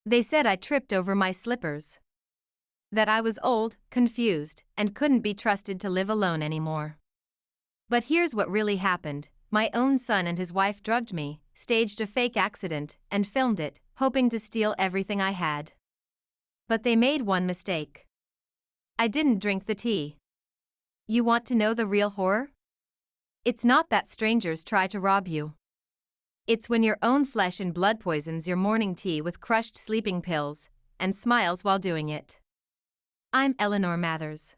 They said I tripped over my slippers. That I was old, confused, and couldn't be trusted to live alone anymore. But here's what really happened. My own son and his wife drugged me, staged a fake accident, and filmed it, hoping to steal everything I had. But they made one mistake. I didn't drink the tea. You want to know the real horror? It's not that strangers try to rob you. It's when your own flesh and blood poisons your morning tea with crushed sleeping pills, and smiles while doing it. I'm Eleanor Mathers.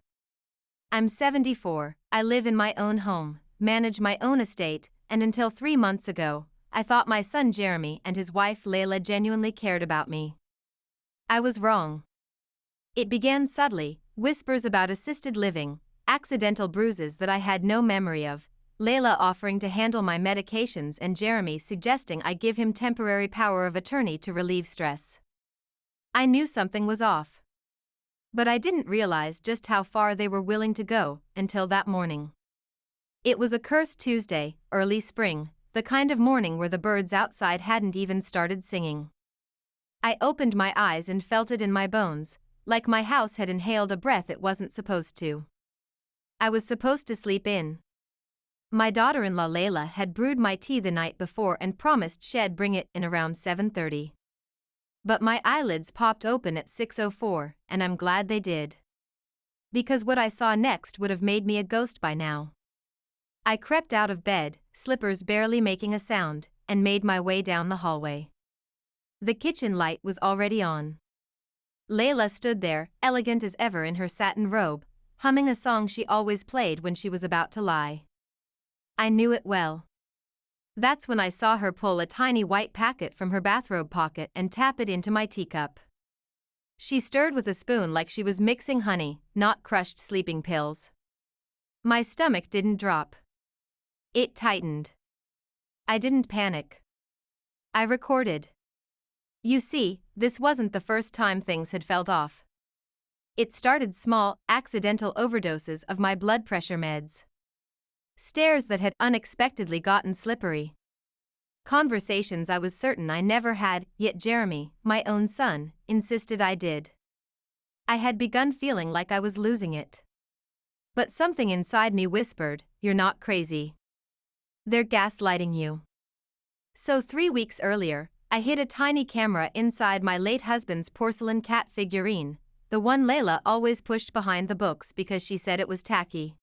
I'm 74, I live in my own home, manage my own estate, and until 3 months ago, I thought my son Jeremy and his wife Layla genuinely cared about me. I was wrong. It began subtly, whispers about assisted living, accidental bruises that I had no memory of, Layla offering to handle my medications and Jeremy suggesting I give him temporary power of attorney to relieve stress. I knew something was off. But I didn't realize just how far they were willing to go until that morning. It was a cursed Tuesday, early spring, the kind of morning where the birds outside hadn't even started singing. I opened my eyes and felt it in my bones, like my house had inhaled a breath it wasn't supposed to. I was supposed to sleep in. My daughter-in-law Layla had brewed my tea the night before and promised she'd bring it in around 7:30. But my eyelids popped open at 6:04, and I'm glad they did. Because what I saw next would have made me a ghost by now. I crept out of bed, slippers barely making a sound, and made my way down the hallway. The kitchen light was already on. Layla stood there, elegant as ever in her satin robe, humming a song she always played when she was about to lie. I knew it well. That's when I saw her pull a tiny white packet from her bathrobe pocket and tap it into my teacup. She stirred with a spoon like she was mixing honey, not crushed sleeping pills. My stomach didn't drop. It tightened. I didn't panic. I recorded. You see, this wasn't the first time things had felt off. It started small, accidental overdoses of my blood pressure meds. Stares that had unexpectedly gotten slippery. Conversations I was certain I never had, yet Jeremy, my own son, insisted I did. I had begun feeling like I was losing it. But something inside me whispered, "You're not crazy. They're gaslighting you." So 3 weeks earlier, I hid a tiny camera inside my late husband's porcelain cat figurine, the one Layla always pushed behind the books because she said it was tacky.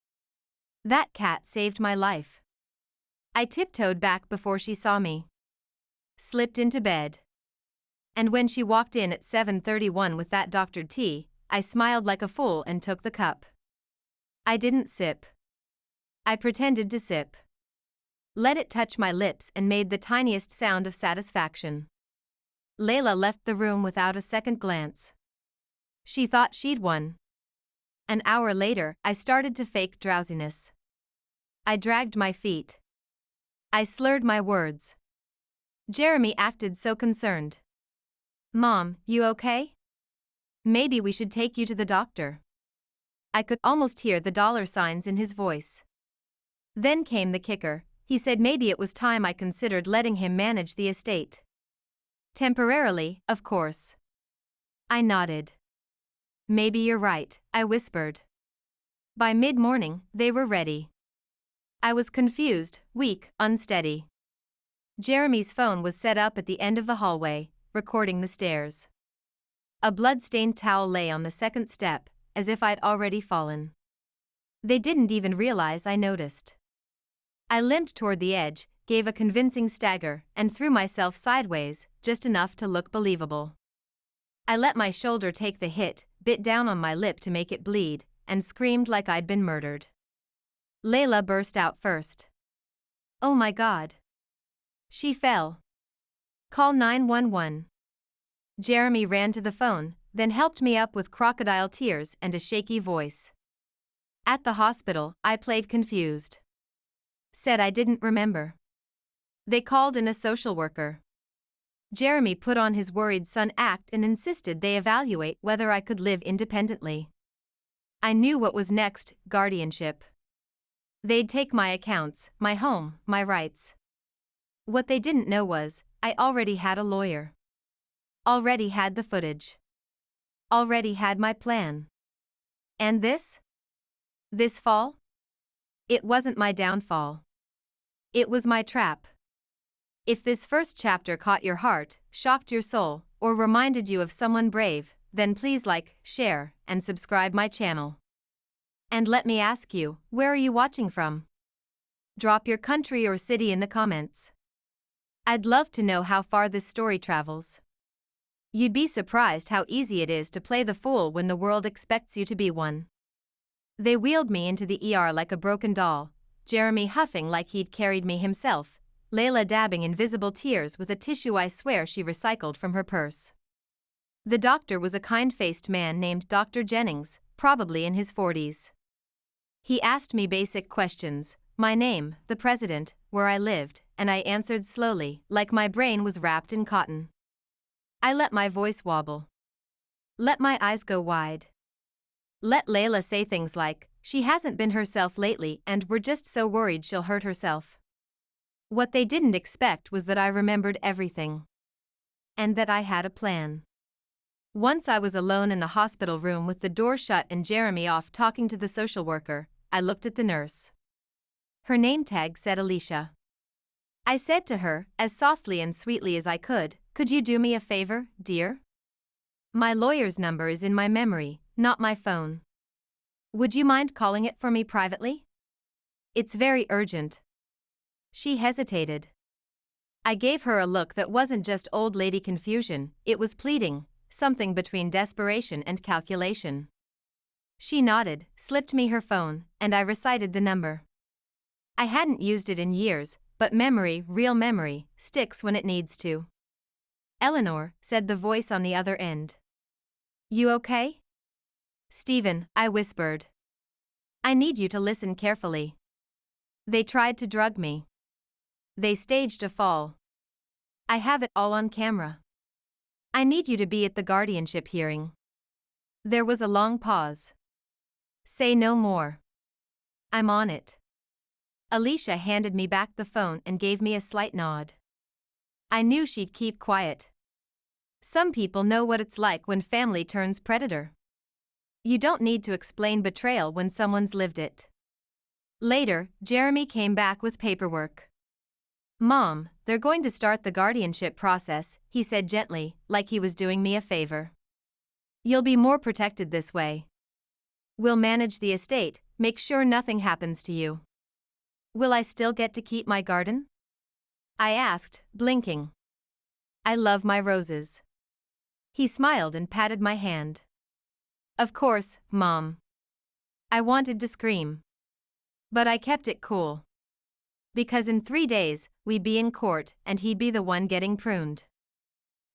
That cat saved my life. I tiptoed back before she saw me. Slipped into bed. And when she walked in at 7:31 with that doctored tea, I smiled like a fool and took the cup. I didn't sip. I pretended to sip. Let it touch my lips and made the tiniest sound of satisfaction. Layla left the room without a second glance. She thought she'd won. An hour later, I started to fake drowsiness. I dragged my feet. I slurred my words. Jeremy acted so concerned. "Mom, you okay? Maybe we should take you to the doctor." I could almost hear the dollar signs in his voice. Then came the kicker. He said maybe it was time I considered letting him manage the estate. Temporarily, of course. I nodded. "Maybe you're right," I whispered. By mid-morning, they were ready. I was confused, weak, unsteady. Jeremy's phone was set up at the end of the hallway, recording the stairs. A blood-stained towel lay on the second step, as if I'd already fallen. They didn't even realize I noticed. I limped toward the edge, gave a convincing stagger, and threw myself sideways, just enough to look believable. I let my shoulder take the hit, bit down on my lip to make it bleed, and screamed like I'd been murdered. Layla burst out first. "Oh my God." She fell. "Call 911. Jeremy ran to the phone, then helped me up with crocodile tears and a shaky voice. At the hospital, I played confused. Said I didn't remember. They called in a social worker. Jeremy put on his worried son act and insisted they evaluate whether I could live independently. I knew what was next, guardianship. They'd take my accounts, my home, my rights. What they didn't know was, I already had a lawyer. Already had the footage. Already had my plan. And this? This fall? It wasn't my downfall. It was my trap. If this first chapter caught your heart, shocked your soul, or reminded you of someone brave, then please like, share, and subscribe my channel. And let me ask you, where are you watching from? Drop your country or city in the comments. I'd love to know how far this story travels. You'd be surprised how easy it is to play the fool when the world expects you to be one. They wheeled me into the ER like a broken doll, Jeremy huffing like he'd carried me himself, Layla dabbing invisible tears with a tissue I swear she recycled from her purse. The doctor was a kind-faced man named Dr. Jennings, probably in his 40s. He asked me basic questions, my name, the president, where I lived, and I answered slowly, like my brain was wrapped in cotton. I let my voice wobble. Let my eyes go wide. Let Layla say things like, she hasn't been herself lately and we're just so worried she'll hurt herself. What they didn't expect was that I remembered everything. And that I had a plan. Once I was alone in the hospital room with the door shut and Jeremy off talking to the social worker, I looked at the nurse. Her name tag said Alicia. I said to her, as softly and sweetly as I could you do me a favor, dear? My lawyer's number is in my memory, not my phone. Would you mind calling it for me privately? It's very urgent. She hesitated. I gave her a look that wasn't just old lady confusion, it was pleading, something between desperation and calculation. She nodded, slipped me her phone, and I recited the number. I hadn't used it in years, but memory, real memory, sticks when it needs to. Eleanor, said the voice on the other end. You okay? Stephen, I whispered. I need you to listen carefully. They tried to drug me. They staged a fall. I have it all on camera. I need you to be at the guardianship hearing. There was a long pause. Say no more. I'm on it. Alicia handed me back the phone and gave me a slight nod. I knew she'd keep quiet. Some people know what it's like when family turns predator. You don't need to explain betrayal when someone's lived it. Later, Jeremy came back with paperwork. Mom, they're going to start the guardianship process, he said gently, like he was doing me a favor. You'll be more protected this way. We'll manage the estate, make sure nothing happens to you. Will I still get to keep my garden? I asked, blinking. I love my roses. He smiled and patted my hand. Of course, Mom. I wanted to scream. But I kept it cool. Because in 3 days, we'd be in court and he'd be the one getting pruned.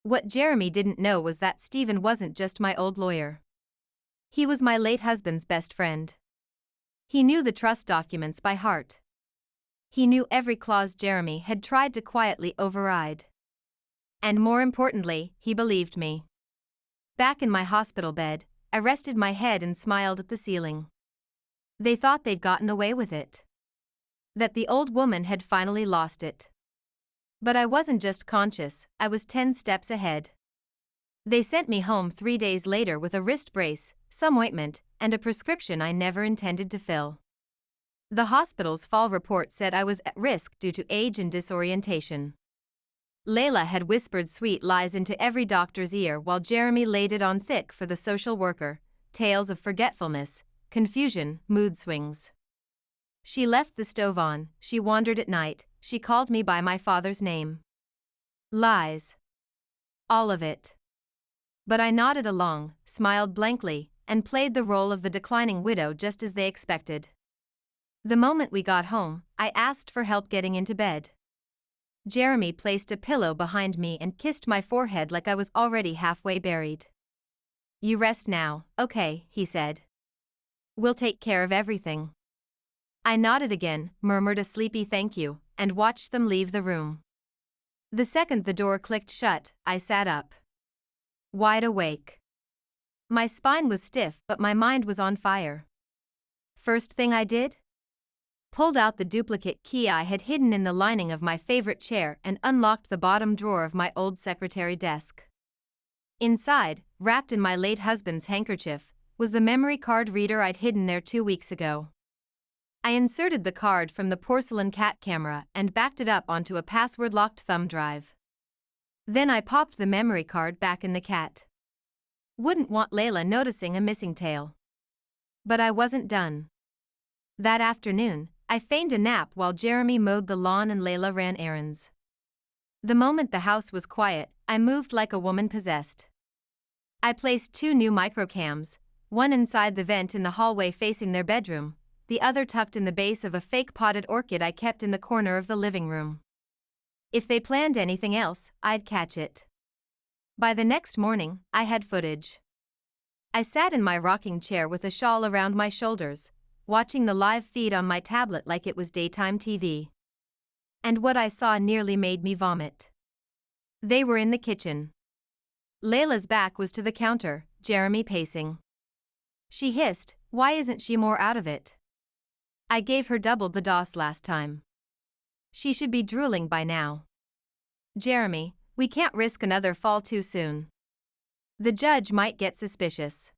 What Jeremy didn't know was that Stephen wasn't just my old lawyer. He was my late husband's best friend. He knew the trust documents by heart. He knew every clause Jeremy had tried to quietly override. And more importantly, he believed me. Back in my hospital bed, I rested my head and smiled at the ceiling. They thought they'd gotten away with it. That the old woman had finally lost it. But I wasn't just conscious, I was 10 steps ahead. They sent me home 3 days later with a wrist brace, some ointment, and a prescription I never intended to fill. The hospital's fall report said I was at risk due to age and disorientation. Layla had whispered sweet lies into every doctor's ear while Jeremy laid it on thick for the social worker, tales of forgetfulness, confusion, mood swings. She left the stove on, she wandered at night, she called me by my father's name. Lies. All of it. But I nodded along, smiled blankly, and played the role of the declining widow just as they expected. The moment we got home, I asked for help getting into bed. Jeremy placed a pillow behind me and kissed my forehead like I was already halfway buried. You rest now, okay, he said. We'll take care of everything. I nodded again, murmured a sleepy thank you, and watched them leave the room. The second the door clicked shut, I sat up. Wide awake. My spine was stiff but my mind was on fire. First thing I did? Pulled out the duplicate key I had hidden in the lining of my favorite chair and unlocked the bottom drawer of my old secretary desk. Inside, wrapped in my late husband's handkerchief, was the memory card reader I'd hidden there 2 weeks ago. I inserted the card from the porcelain cat camera and backed it up onto a password-locked thumb drive. Then I popped the memory card back in the cat. Wouldn't want Layla noticing a missing tail. But I wasn't done. That afternoon, I feigned a nap while Jeremy mowed the lawn and Layla ran errands. The moment the house was quiet, I moved like a woman possessed. I placed 2 new microcams, one inside the vent in the hallway facing their bedroom, the other tucked in the base of a fake potted orchid I kept in the corner of the living room. If they planned anything else, I'd catch it. By the next morning, I had footage. I sat in my rocking chair with a shawl around my shoulders, watching the live feed on my tablet like it was daytime TV. And what I saw nearly made me vomit. They were in the kitchen. Layla's back was to the counter, Jeremy pacing. She hissed, "Why isn't she more out of it? I gave her double the dose last time. She should be drooling by now." "Jeremy, we can't risk another fall too soon. The judge might get suspicious."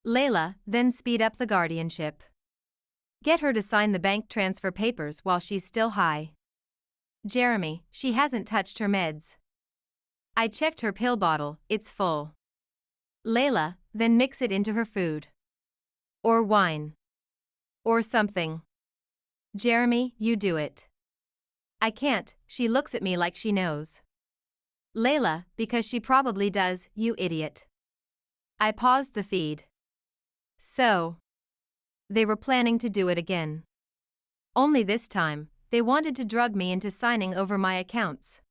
"Layla, then speed up the guardianship. Get her to sign the bank transfer papers while she's still high." "Jeremy, she hasn't touched her meds." "I checked her pill bottle, it's full." "Layla, then mix it into her food. Or wine. Or something." "Jeremy, you do it." "I can't," she looks at me like she knows. "Layla, because she probably does, you idiot." I paused the feed. So, they were planning to do it again. Only this time, they wanted to drug me into signing over my accounts.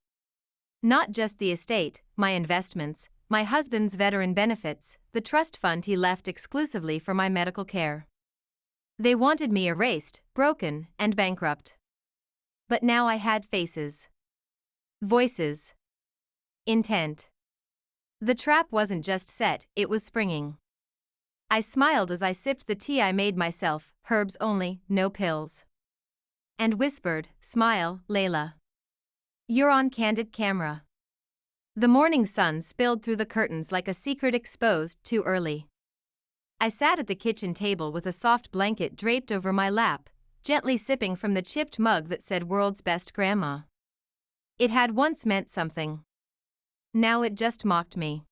Not just the estate, my investments, my husband's veteran benefits, the trust fund he left exclusively for my medical care. They wanted me erased, broken, and bankrupt. But now I had faces. Voices. Intent. The trap wasn't just set, it was springing. I smiled as I sipped the tea I made myself, herbs only, no pills. And whispered, "Smile, Layla. You're on candid camera." The morning sun spilled through the curtains like a secret exposed too early. I sat at the kitchen table with a soft blanket draped over my lap, gently sipping from the chipped mug that said "World's Best Grandma." It had once meant something. Now it just mocked me.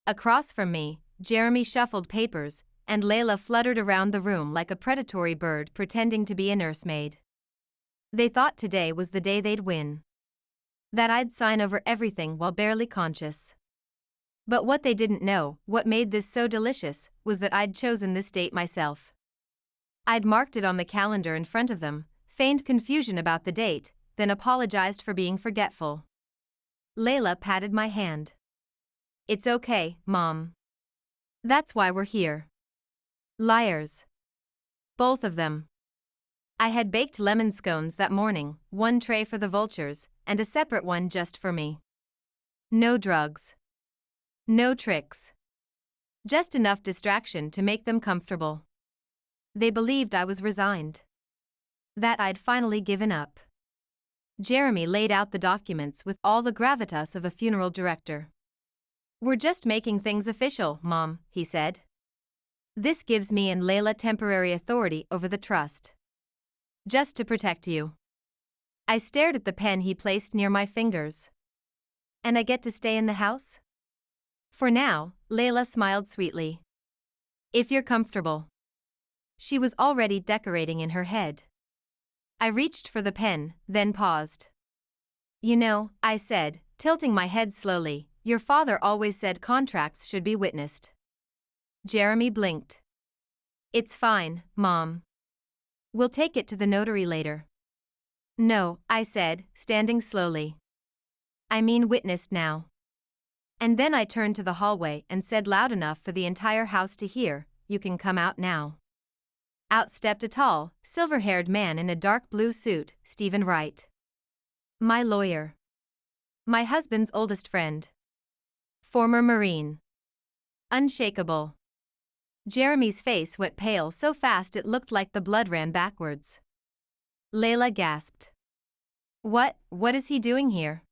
Across from me, Jeremy shuffled papers, and Layla fluttered around the room like a predatory bird pretending to be a nursemaid. They thought today was the day they'd win. That I'd sign over everything while barely conscious. But what they didn't know, what made this so delicious, was that I'd chosen this date myself. I'd marked it on the calendar in front of them, feigned confusion about the date, then apologized for being forgetful. Layla patted my hand. "It's okay, Mom. That's why we're here." Liars. Both of them. I had baked lemon scones that morning, one tray for the vultures, and a separate one just for me. No drugs. No tricks. Just enough distraction to make them comfortable. They believed I was resigned. That I'd finally given up. Jeremy laid out the documents with all the gravitas of a funeral director. "We're just making things official, Mom," he said. "This gives me and Layla temporary authority over the trust. Just to protect you." I stared at the pen he placed near my fingers. "And I get to stay in the house?" "For now," Layla smiled sweetly. "If you're comfortable." She was already decorating in her head. I reached for the pen, then paused. "You know," I said, tilting my head slowly, "your father always said contracts should be witnessed." Jeremy blinked. "It's fine, Mom. We'll take it to the notary later." "No," I said, standing slowly. "I mean witnessed now." And then I turned to the hallway and said loud enough for the entire house to hear, "You can come out now." Out stepped a tall, silver-haired man in a dark blue suit, Stephen Wright. My lawyer. My husband's oldest friend. Former Marine. Unshakable. Jeremy's face went pale so fast it looked like the blood ran backwards. Layla gasped. What is he doing here?"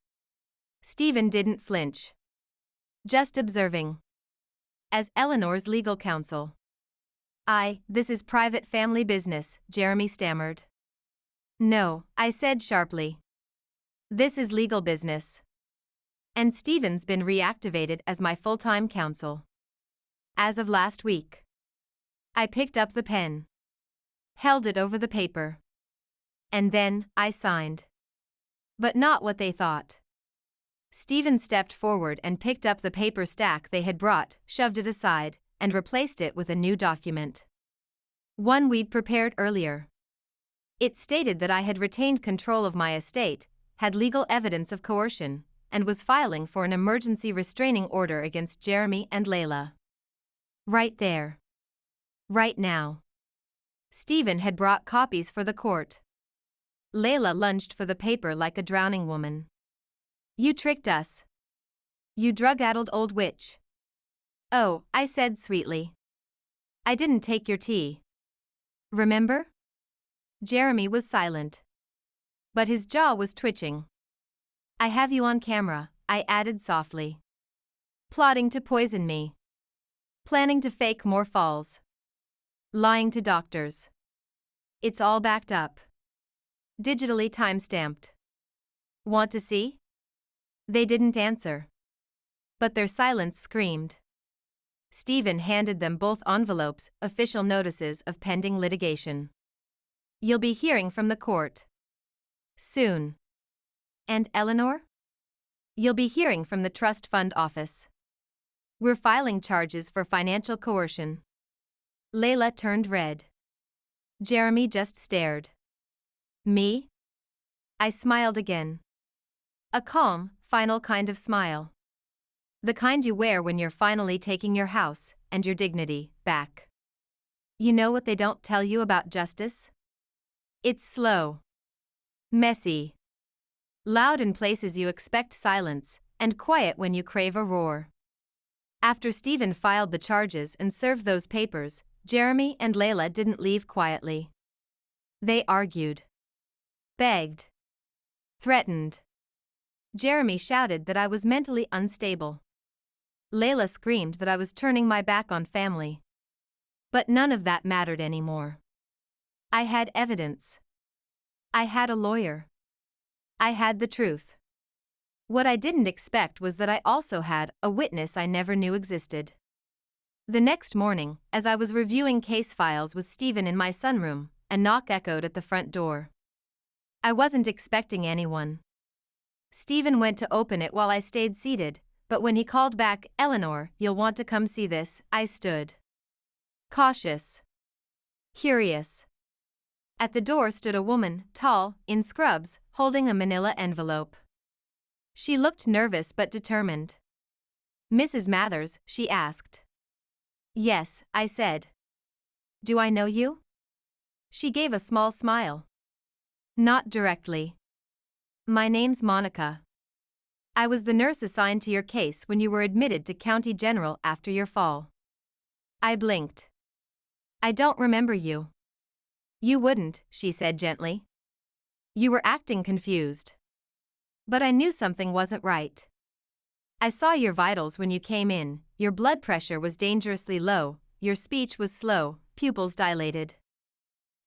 Stephen didn't flinch. Just observing. As Eleanor's legal counsel. This is private family business, Jeremy stammered. No, I said sharply. This is legal business. And Stephen's been reactivated as my full-time counsel. As of last week. I picked up the pen. Held it over the paper. And then, I signed. But not what they thought. Stephen stepped forward and picked up the paper stack they had brought, shoved it aside, and replaced it with a new document. One we'd prepared earlier. It stated that I had retained control of my estate, had legal evidence of coercion, and was filing for an emergency restraining order against Jeremy and Layla. Right there. Right now. Stephen had brought copies for the court. Layla lunged for the paper like a drowning woman. You tricked us. You drug-addled old witch. Oh, I said sweetly. I didn't take your tea. Remember? Jeremy was silent. But his jaw was twitching. I have you on camera, I added softly. Plotting to poison me. Planning to fake more falls. Lying to doctors. It's all backed up. Digitally time-stamped. Want to see? They didn't answer. But their silence screamed. Stephen handed them both envelopes, official notices of pending litigation. You'll be hearing from the court. Soon. And Eleanor? You'll be hearing from the trust fund office. We're filing charges for financial coercion. Layla turned red. Jeremy just stared. Me? I smiled again. A calm, final kind of smile. The kind you wear when you're finally taking your house and your dignity back. You know what they don't tell you about justice? It's slow. Messy. Loud in places you expect silence, and quiet when you crave a roar. After Stephen filed the charges and served those papers, Jeremy and Layla didn't leave quietly. They argued. Begged. Threatened. Jeremy shouted that I was mentally unstable. Layla screamed that I was turning my back on family. But none of that mattered anymore. I had evidence. I had a lawyer. I had the truth. What I didn't expect was that I also had a witness I never knew existed. The next morning, as I was reviewing case files with Stephen in my sunroom, a knock echoed at the front door. I wasn't expecting anyone. Stephen went to open it while I stayed seated, but when he called back, Eleanor, you'll want to come see this, I stood. Cautious. Curious. At the door stood a woman, tall, in scrubs, holding a manila envelope. She looked nervous but determined. Mrs. Mathers, she asked. Yes, I said. Do I know you? She gave a small smile. Not directly. My name's Monica. I was the nurse assigned to your case when you were admitted to County General after your fall. I blinked. I don't remember you. You wouldn't, she said gently. You were acting confused. But I knew something wasn't right. I saw your vitals when you came in, your blood pressure was dangerously low, your speech was slow, pupils dilated.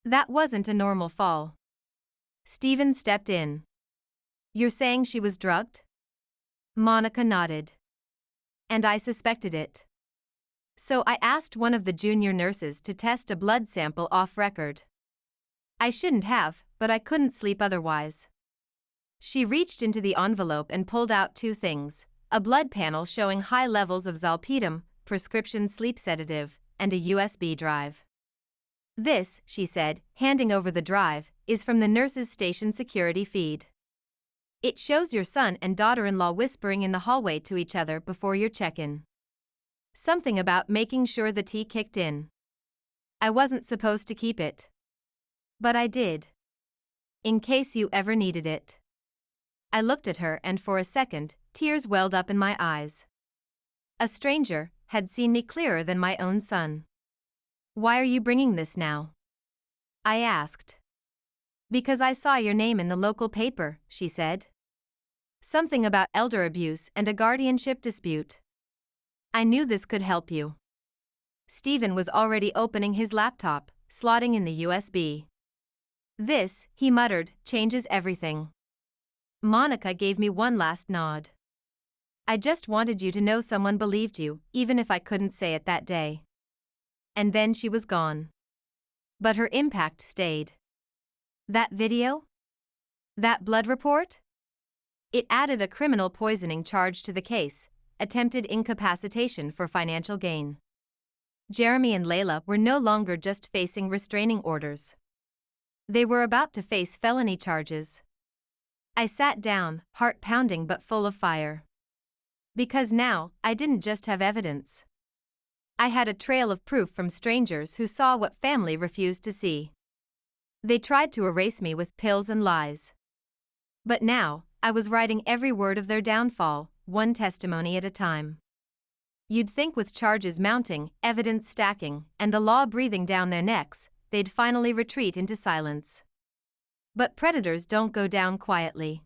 That wasn't a normal fall. Stephen stepped in. You're saying she was drugged? Monica nodded. And I suspected it. So I asked one of the junior nurses to test a blood sample off record. I shouldn't have, but I couldn't sleep otherwise. She reached into the envelope and pulled out two things, a blood panel showing high levels of zolpidem, prescription sleep sedative, and a USB drive. This, she said, handing over the drive, is from the nurse's station security feed. It shows your son and daughter-in-law whispering in the hallway to each other before your check-in. Something about making sure the tea kicked in. I wasn't supposed to keep it. But I did. In case you ever needed it. I looked at her and for a second, tears welled up in my eyes. A stranger had seen me clearer than my own son. Why are you bringing this now? I asked. Because I saw your name in the local paper, she said. Something about elder abuse and a guardianship dispute. I knew this could help you. Stephen was already opening his laptop, slotting in the USB. This, he muttered, changes everything. Monica gave me one last nod. I just wanted you to know someone believed you, even if I couldn't say it that day. And then she was gone. But her impact stayed. That video? That blood report? It added a criminal poisoning charge to the case, attempted incapacitation for financial gain. Jeremy and Layla were no longer just facing restraining orders. They were about to face felony charges. I sat down, heart pounding but full of fire. Because now, I didn't just have evidence. I had a trail of proof from strangers who saw what family refused to see. They tried to erase me with pills and lies. But now, I was writing every word of their downfall, one testimony at a time. You'd think with charges mounting, evidence stacking, and the law breathing down their necks, they'd finally retreat into silence. But predators don't go down quietly.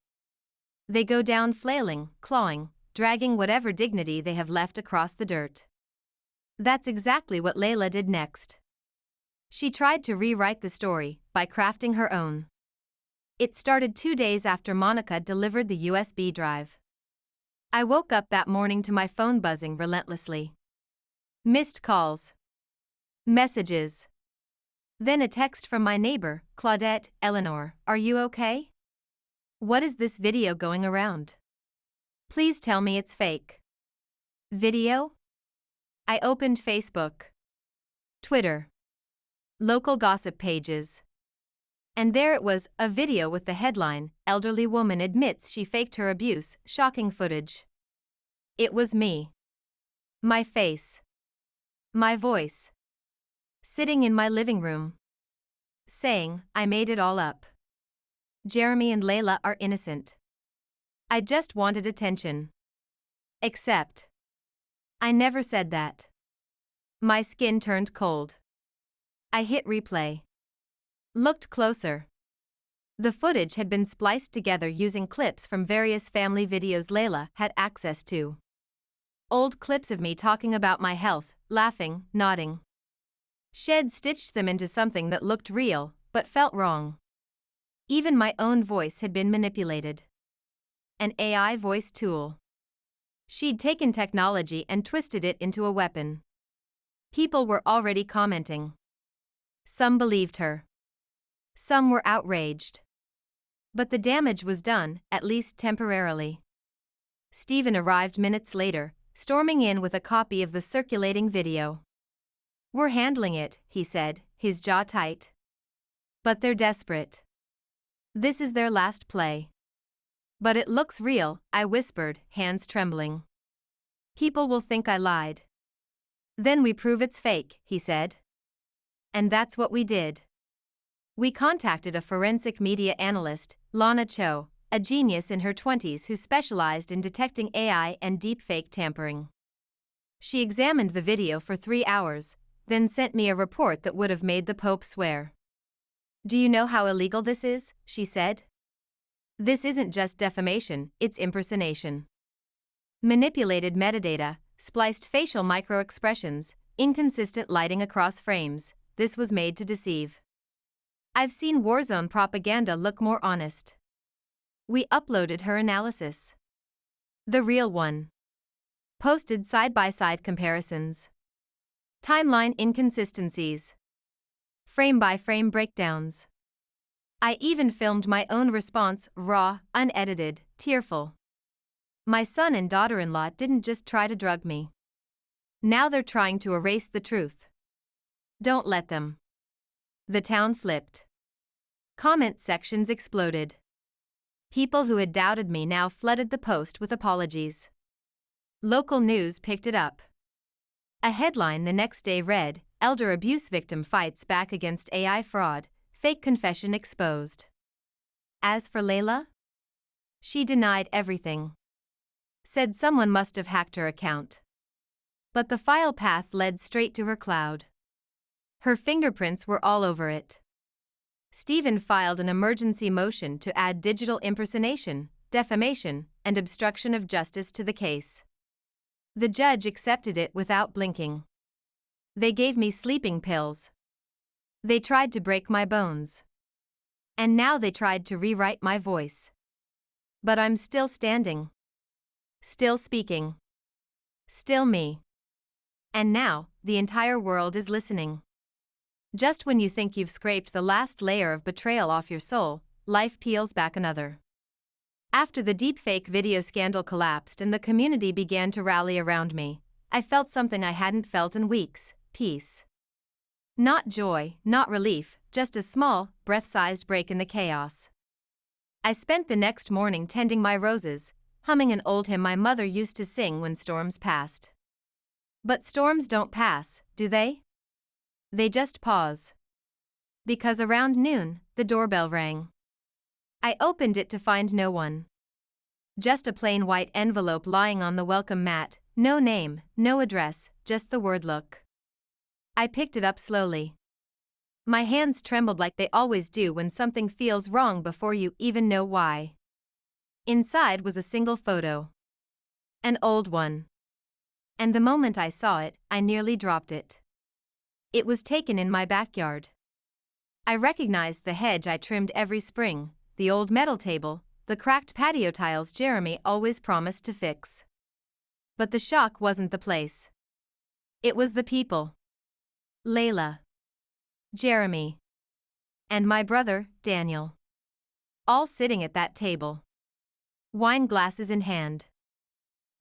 They go down flailing, clawing, dragging whatever dignity they have left across the dirt. That's exactly what Layla did next. She tried to rewrite the story by crafting her own. It started 2 days after Monica delivered the USB drive. I woke up that morning to my phone buzzing relentlessly. Missed calls. Messages. Then a text from my neighbor, Claudette, Eleanor, "Are you okay? What is this video going around? Please tell me it's fake." Video? I opened Facebook, Twitter, local gossip pages. And there it was, a video with the headline, "Elderly woman admits she faked her abuse, shocking footage." It was me. My face. My voice. Sitting in my living room. Saying, "I made it all up. Jeremy and Layla are innocent. I just wanted attention." Except, I never said that. My skin turned cold. I hit replay. Looked closer. The footage had been spliced together using clips from various family videos Layla had access to. Old clips of me talking about my health, laughing, nodding. Shed stitched them into something that looked real, but felt wrong. Even my own voice had been manipulated. An AI voice tool. She'd taken technology and twisted it into a weapon. People were already commenting. Some believed her. Some were outraged. But the damage was done, at least temporarily. Stephen arrived minutes later, storming in with a copy of the circulating video. "We're handling it," he said, his jaw tight. "But they're desperate. This is their last play." "But it looks real," I whispered, hands trembling. "People will think I lied." "Then we prove it's fake," he said. And that's what we did. We contacted a forensic media analyst, Lana Cho, a genius in her 20s who specialized in detecting AI and deepfake tampering. She examined the video for 3 hours, then sent me a report that would have made the Pope swear. "Do you know how illegal this is?" she said. "This isn't just defamation, it's impersonation. Manipulated metadata, spliced facial microexpressions, inconsistent lighting across frames, this was made to deceive. I've seen Warzone propaganda look more honest." We uploaded her analysis. The real one. Posted side-by-side comparisons. Timeline inconsistencies. Frame-by-frame breakdowns. I even filmed my own response, raw, unedited, tearful. My son and daughter-in-law didn't just try to drug me. Now they're trying to erase the truth. Don't let them. The town flipped. Comment sections exploded. People who had doubted me now flooded the post with apologies. Local news picked it up. A headline the next day read, "Elder abuse victim fights back against AI fraud, fake confession exposed." As for Layla? She denied everything. Said someone must have hacked her account. But the file path led straight to her cloud. Her fingerprints were all over it. Stephen filed an emergency motion to add digital impersonation, defamation, and obstruction of justice to the case. The judge accepted it without blinking. They gave me sleeping pills. They tried to break my bones. And now they tried to rewrite my voice. But I'm still standing. Still speaking. Still me. And now, the entire world is listening. Just when you think you've scraped the last layer of betrayal off your soul, life peels back another. After the deepfake video scandal collapsed and the community began to rally around me, I felt something I hadn't felt in weeks: peace. Not joy, not relief, just a small, breath-sized break in the chaos. I spent the next morning tending my roses, humming an old hymn my mother used to sing when storms passed. But storms don't pass, do they? They just pause. Because around noon, the doorbell rang. I opened it to find no one. Just a plain white envelope lying on the welcome mat, no name, no address, just the word "look." I picked it up slowly. My hands trembled like they always do when something feels wrong before you even know why. Inside was a single photo. An old one. And the moment I saw it, I nearly dropped it. It was taken in my backyard. I recognized the hedge I trimmed every spring, the old metal table, the cracked patio tiles Jeremy always promised to fix. But the shock wasn't the place. It was the people. Layla. Jeremy. And my brother, Daniel. All sitting at that table. Wine glasses in hand.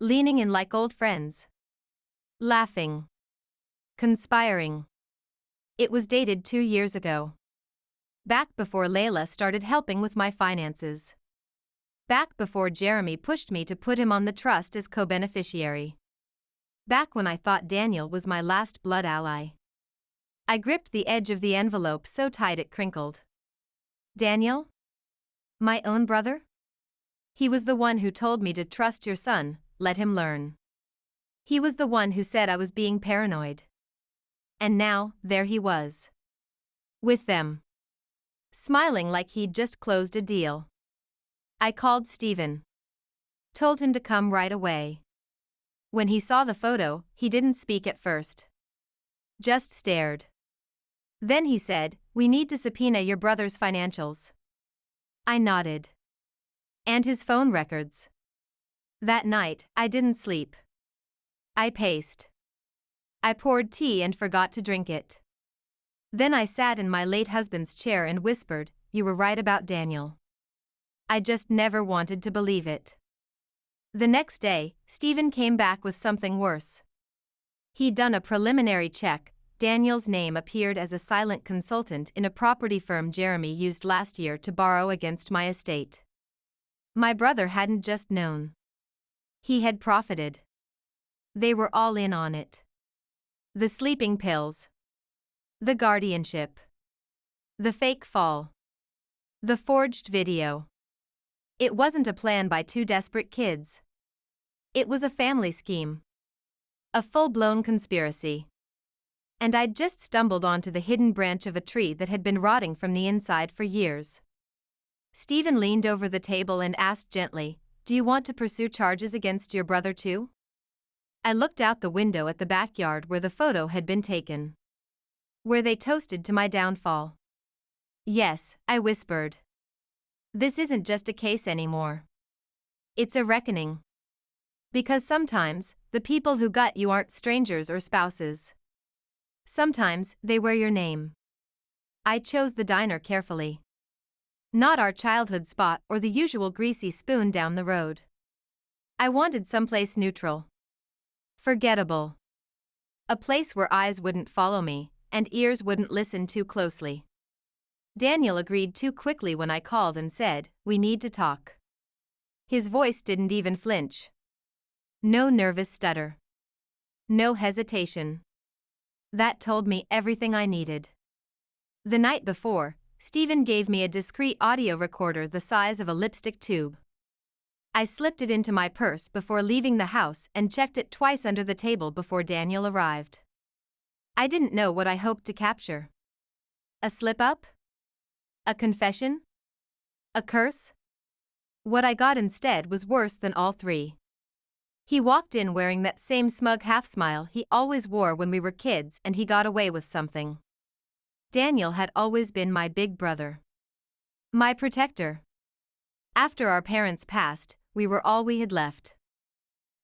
Leaning in like old friends. Laughing. Conspiring. It was dated 2 years ago. Back before Layla started helping with my finances. Back before Jeremy pushed me to put him on the trust as co-beneficiary. Back when I thought Daniel was my last blood ally. I gripped the edge of the envelope so tight it crinkled. Daniel? My own brother? He was the one who told me to trust your son, let him learn. He was the one who said I was being paranoid. And now, there he was. With them. Smiling like he'd just closed a deal. I called Stephen. Told him to come right away. When he saw the photo, he didn't speak at first. Just stared. Then he said, "We need to subpoena your brother's financials." I nodded. And his phone records. That night, I didn't sleep. I paced. I poured tea and forgot to drink it. Then I sat in my late husband's chair and whispered, "You were right about Daniel." I just never wanted to believe it. The next day, Stephen came back with something worse. He'd done a preliminary check. Daniel's name appeared as a silent consultant in a property firm Jeremy used last year to borrow against my estate. My brother hadn't just known. He had profited. They were all in on it. The sleeping pills. The guardianship. The fake fall. The forged video. It wasn't a plan by two desperate kids. It was a family scheme. A full-blown conspiracy. And I'd just stumbled onto the hidden branch of a tree that had been rotting from the inside for years. Stephen leaned over the table and asked gently, "Do you want to pursue charges against your brother too?" I looked out the window at the backyard where the photo had been taken. Where they toasted to my downfall. "Yes," I whispered. "This isn't just a case anymore. It's a reckoning. Because sometimes, the people who got you aren't strangers or spouses. Sometimes, they wear your name." I chose the diner carefully. Not our childhood spot or the usual greasy spoon down the road. I wanted someplace neutral. Forgettable. A place where eyes wouldn't follow me, and ears wouldn't listen too closely. Daniel agreed too quickly when I called and said, "We need to talk." His voice didn't even flinch. No nervous stutter. No hesitation. That told me everything I needed. The night before, Stephen gave me a discreet audio recorder the size of a lipstick tube. I slipped it into my purse before leaving the house and checked it twice under the table before Daniel arrived. I didn't know what I hoped to capture. A slip-up? A confession? A curse? What I got instead was worse than all three. He walked in wearing that same smug half-smile he always wore when we were kids, and he got away with something. Daniel had always been my big brother. My protector. After our parents passed, we were all we had left.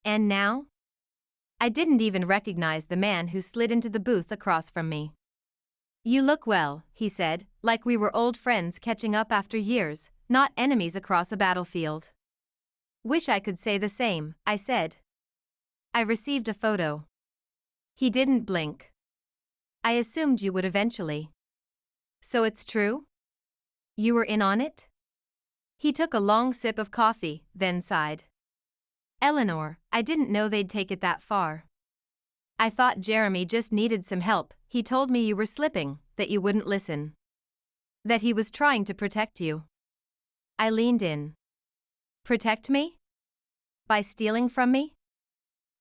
And now? I didn't even recognize the man who slid into the booth across from me. "You look well," he said, like we were old friends catching up after years, not enemies across a battlefield. "Wish I could say the same," I said. "I received a photo." He didn't blink. "I assumed you would eventually." "So it's true? You were in on it?" He took a long sip of coffee, then sighed. "Eleanor, I didn't know they'd take it that far. I thought Jeremy just needed some help. He told me you were slipping, that you wouldn't listen. That he was trying to protect you." I leaned in. "Protect me? By stealing from me?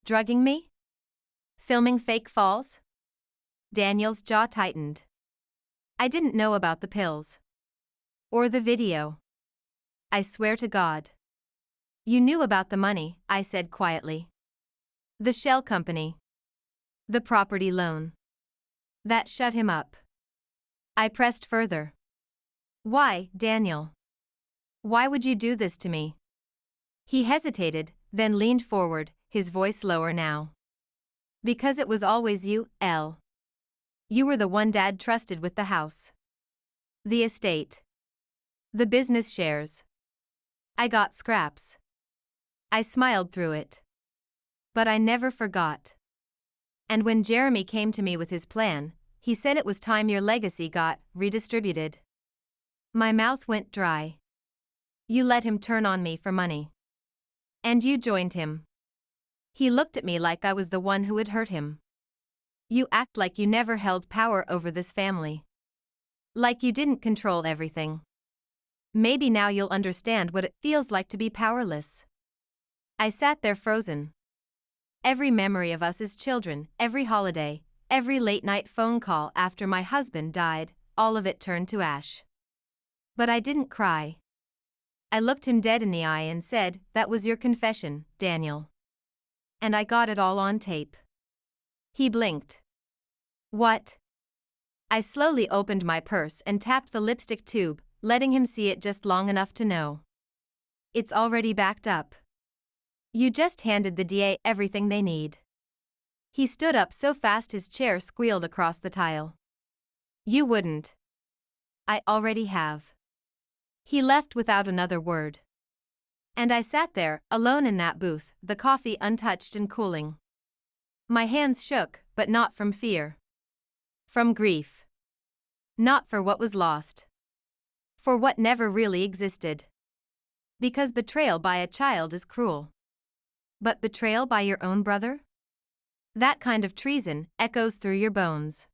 Drugging me? Filming fake falls?" Daniel's jaw tightened. "I didn't know about the pills. Or the video. I swear to God." "You knew about the money," I said quietly. "The shell company. The property loan. That shut him up." I pressed further. "Why, Daniel? Why would you do this to me?" He hesitated, then leaned forward, his voice lower now. "Because it was always you, Elle. You were the one Dad trusted with the house. The estate. The business shares. I got scraps." I smiled through it. "But I never forgot. And when Jeremy came to me with his plan, he said it was time your legacy got redistributed." My mouth went dry. "You let him turn on me for money. And you joined him." He looked at me like I was the one who had hurt him. "You act like you never held power over this family. Like you didn't control everything. Maybe now you'll understand what it feels like to be powerless." I sat there frozen. Every memory of us as children, every holiday, every late-night phone call after my husband died, all of it turned to ash. But I didn't cry. I looked him dead in the eye and said, "That was your confession, Daniel. And I got it all on tape." He blinked. "What?" I slowly opened my purse and tapped the lipstick tube, letting him see it just long enough to know. "It's already backed up. You just handed the DA everything they need." He stood up so fast his chair squealed across the tile. "You wouldn't." "I already have." He left without another word. And I sat there, alone in that booth, the coffee untouched and cooling. My hands shook, but not from fear. From grief. Not for what was lost. For what never really existed. Because betrayal by a child is cruel. But betrayal by your own brother? That kind of treason echoes through your bones.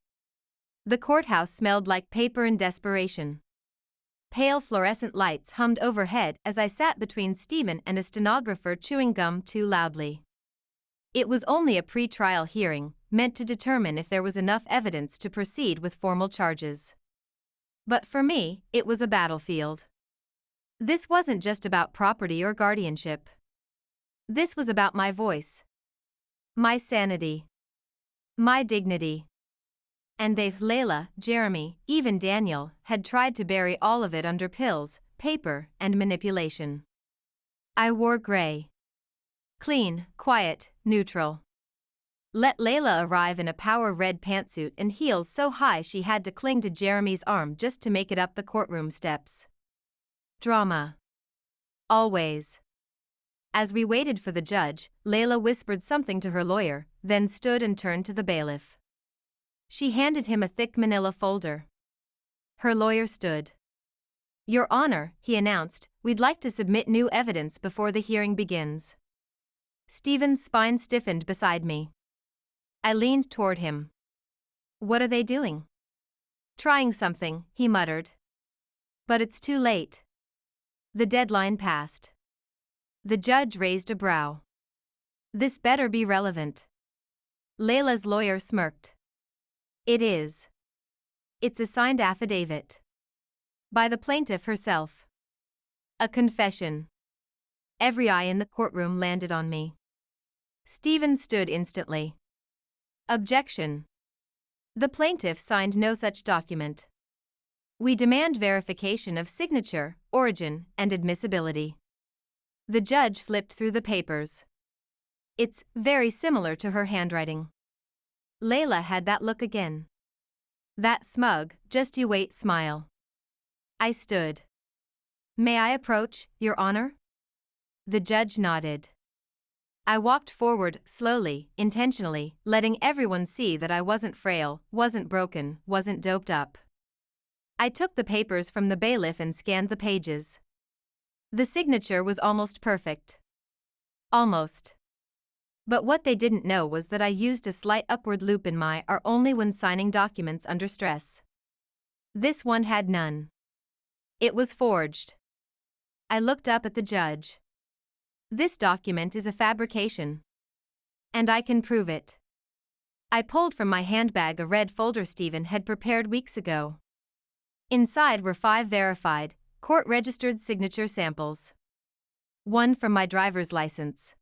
The courthouse smelled like paper and desperation. Pale fluorescent lights hummed overhead as I sat between Stephen and a stenographer chewing gum too loudly. It was only a pre-trial hearing, meant to determine if there was enough evidence to proceed with formal charges. But for me, it was a battlefield. This wasn't just about property or guardianship. This was about my voice. My sanity. My dignity. And they, Layla, Jeremy, even Daniel, had tried to bury all of it under pills, paper, and manipulation. I wore gray. Clean, quiet, neutral. Let Layla arrive in a power red pantsuit and heels so high she had to cling to Jeremy's arm just to make it up the courtroom steps. Drama. Always. As we waited for the judge, Layla whispered something to her lawyer, then stood and turned to the bailiff. She handed him a thick manila folder. Her lawyer stood. "Your Honor," he announced, "we'd like to submit new evidence before the hearing begins." Stephen's spine stiffened beside me. I leaned toward him. "What are they doing?" "Trying something," he muttered. "But it's too late. The deadline passed." The judge raised a brow. "This better be relevant." Layla's lawyer smirked. "It is. It's a signed affidavit. By the plaintiff herself. A confession." Every eye in the courtroom landed on me. Stephen stood instantly. Objection. The plaintiff signed no such document. We demand verification of signature, origin, and admissibility. The judge flipped through the papers. It's very similar to her handwriting. Layla had that look again. That smug, just you wait smile. I stood. May I approach, Your Honor? The judge nodded. I walked forward, slowly, intentionally, letting everyone see that I wasn't frail, wasn't broken, wasn't doped up. I took the papers from the bailiff and scanned the pages. The signature was almost perfect. Almost. But what they didn't know was that I used a slight upward loop in my R only when signing documents under stress. This one had none. It was forged. I looked up at the judge. This document is a fabrication. And I can prove it. I pulled from my handbag a red folder Stephen had prepared weeks ago. Inside were 5 verified, court-registered signature samples. 1 from my driver's license.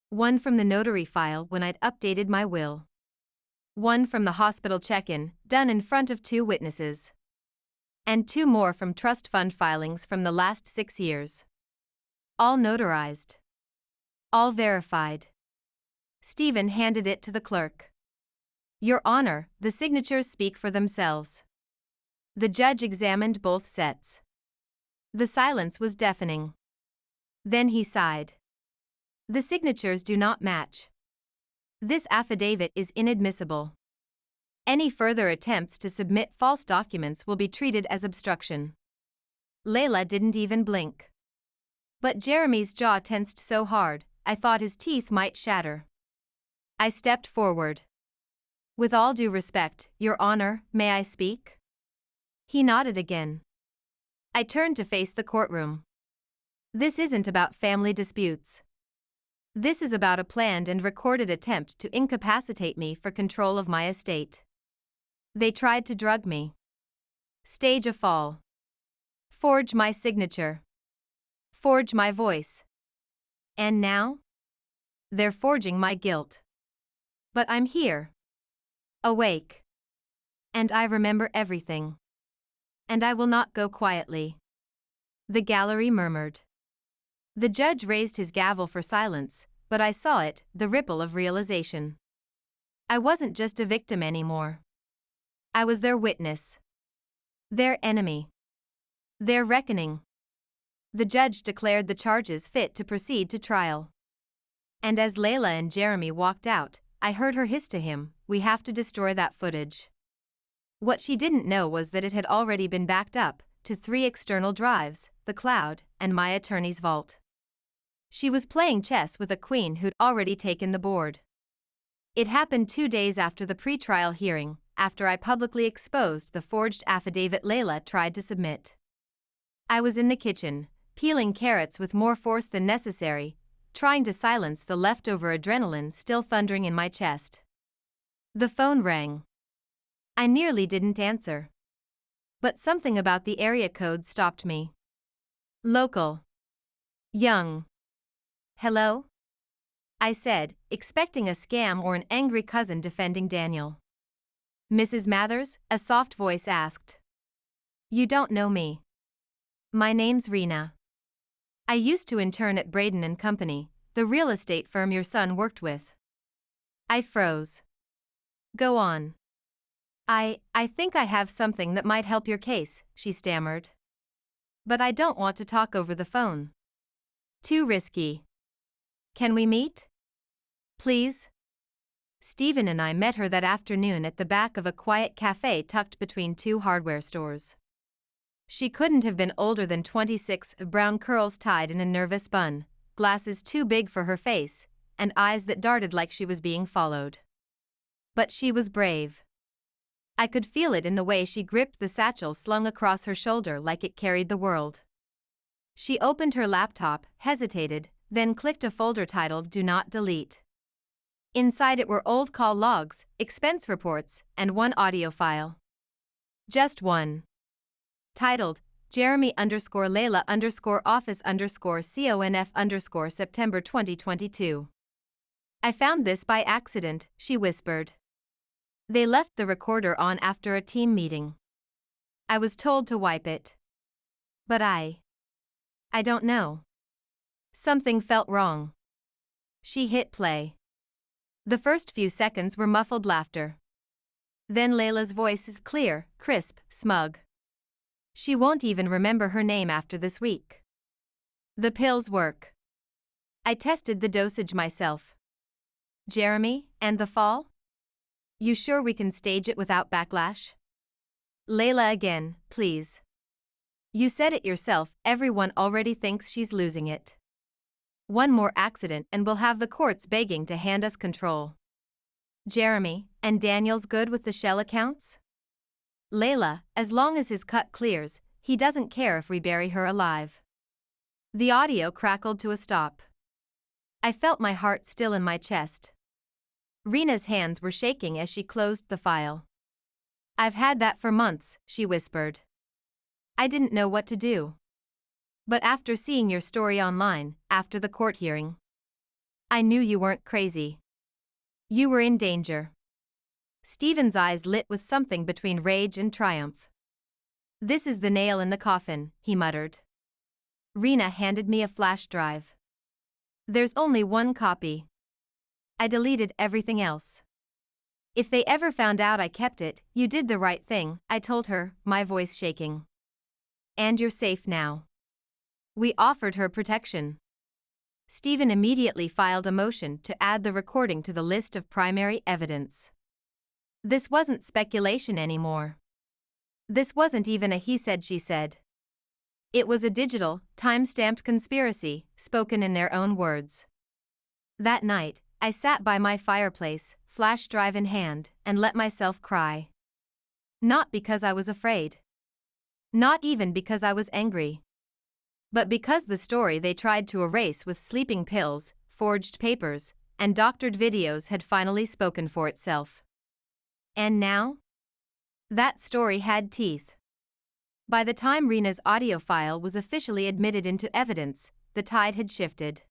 1 from the notary file when I'd updated my will. 1 from the hospital check-in, done in front of 2 witnesses. And 2 more from trust fund filings from the last 6 years. All notarized. All verified. Stephen handed it to the clerk. Your Honor, the signatures speak for themselves. The judge examined both sets. The silence was deafening. Then he sighed. The signatures do not match. This affidavit is inadmissible. Any further attempts to submit false documents will be treated as obstruction. Layla didn't even blink. But Jeremy's jaw tensed so hard, I thought his teeth might shatter. I stepped forward. With all due respect, Your Honor, may I speak? He nodded again. I turned to face the courtroom. This isn't about family disputes. This is about a planned and recorded attempt to incapacitate me for control of my estate. They tried to drug me. Stage a fall. Forge my signature. Forge my voice. And now? They're forging my guilt. But I'm here. Awake. And I remember everything. And I will not go quietly. The gallery murmured. The judge raised his gavel for silence, but I saw it, the ripple of realization. I wasn't just a victim anymore. I was their witness. Their enemy. Their reckoning. The judge declared the charges fit to proceed to trial. And as Layla and Jeremy walked out, I heard her hiss to him, we have to destroy that footage. What she didn't know was that it had already been backed up to 3 external drives, the cloud, and my attorney's vault. She was playing chess with a queen who'd already taken the board. It happened 2 days after the pre-trial hearing, after I publicly exposed the forged affidavit Layla tried to submit. I was in the kitchen, peeling carrots with more force than necessary, trying to silence the leftover adrenaline still thundering in my chest. The phone rang. I nearly didn't answer. But something about the area code stopped me. Local. Young. Hello? I said, expecting a scam or an angry cousin defending Daniel. Mrs. Mathers, a soft voice asked. You don't know me. My name's Rena. I used to intern at Braden & Company, the real estate firm your son worked with. I froze. Go on. I think I have something that might help your case, she stammered. But I don't want to talk over the phone. Too risky. Can we meet? Please? Stephen and I met her that afternoon at the back of a quiet cafe tucked between 2 hardware stores. She couldn't have been older than 26, brown curls tied in a nervous bun, glasses too big for her face, and eyes that darted like she was being followed. But she was brave. I could feel it in the way she gripped the satchel slung across her shoulder like it carried the world. She opened her laptop, hesitated, then clicked a folder titled Do Not Delete. Inside it were old call logs, expense reports, and 1 audio file. Just one. Titled, Jeremy_Layla_office_conf_September 2022. I found this by accident, she whispered. They left the recorder on after a team meeting. I was told to wipe it. But I don't know. Something felt wrong. She hit play. The first few seconds were muffled laughter. Then Layla's voice is clear, crisp, smug. She won't even remember her name after this week. The pills work. I tested the dosage myself. Jeremy, and the fall? You sure we can stage it without backlash? Layla again, please. You said it yourself, everyone already thinks she's losing it. One more accident and we'll have the courts begging to hand us control. Jeremy, and Daniel's good with the shell accounts? Layla, as long as his cut clears, he doesn't care if we bury her alive. The audio crackled to a stop. I felt my heart still in my chest. Rena's hands were shaking as she closed the file. I've had that for months, she whispered. I didn't know what to do. But after seeing your story online, after the court hearing, I knew you weren't crazy. You were in danger. Stephen's eyes lit with something between rage and triumph. This is the nail in the coffin, he muttered. Rena handed me a flash drive. There's only one copy. I deleted everything else. If they ever found out I kept it, you did the right thing, I told her, my voice shaking. And you're safe now. We offered her protection. Stephen immediately filed a motion to add the recording to the list of primary evidence. This wasn't speculation anymore. This wasn't even a he said she said. It was a digital, time-stamped conspiracy, spoken in their own words. That night, I sat by my fireplace, flash drive in hand, and let myself cry. Not because I was afraid. Not even because I was angry. But because the story they tried to erase with sleeping pills, forged papers, and doctored videos had finally spoken for itself. And now? That story had teeth. By the time Rena's audio file was officially admitted into evidence, the tide had shifted.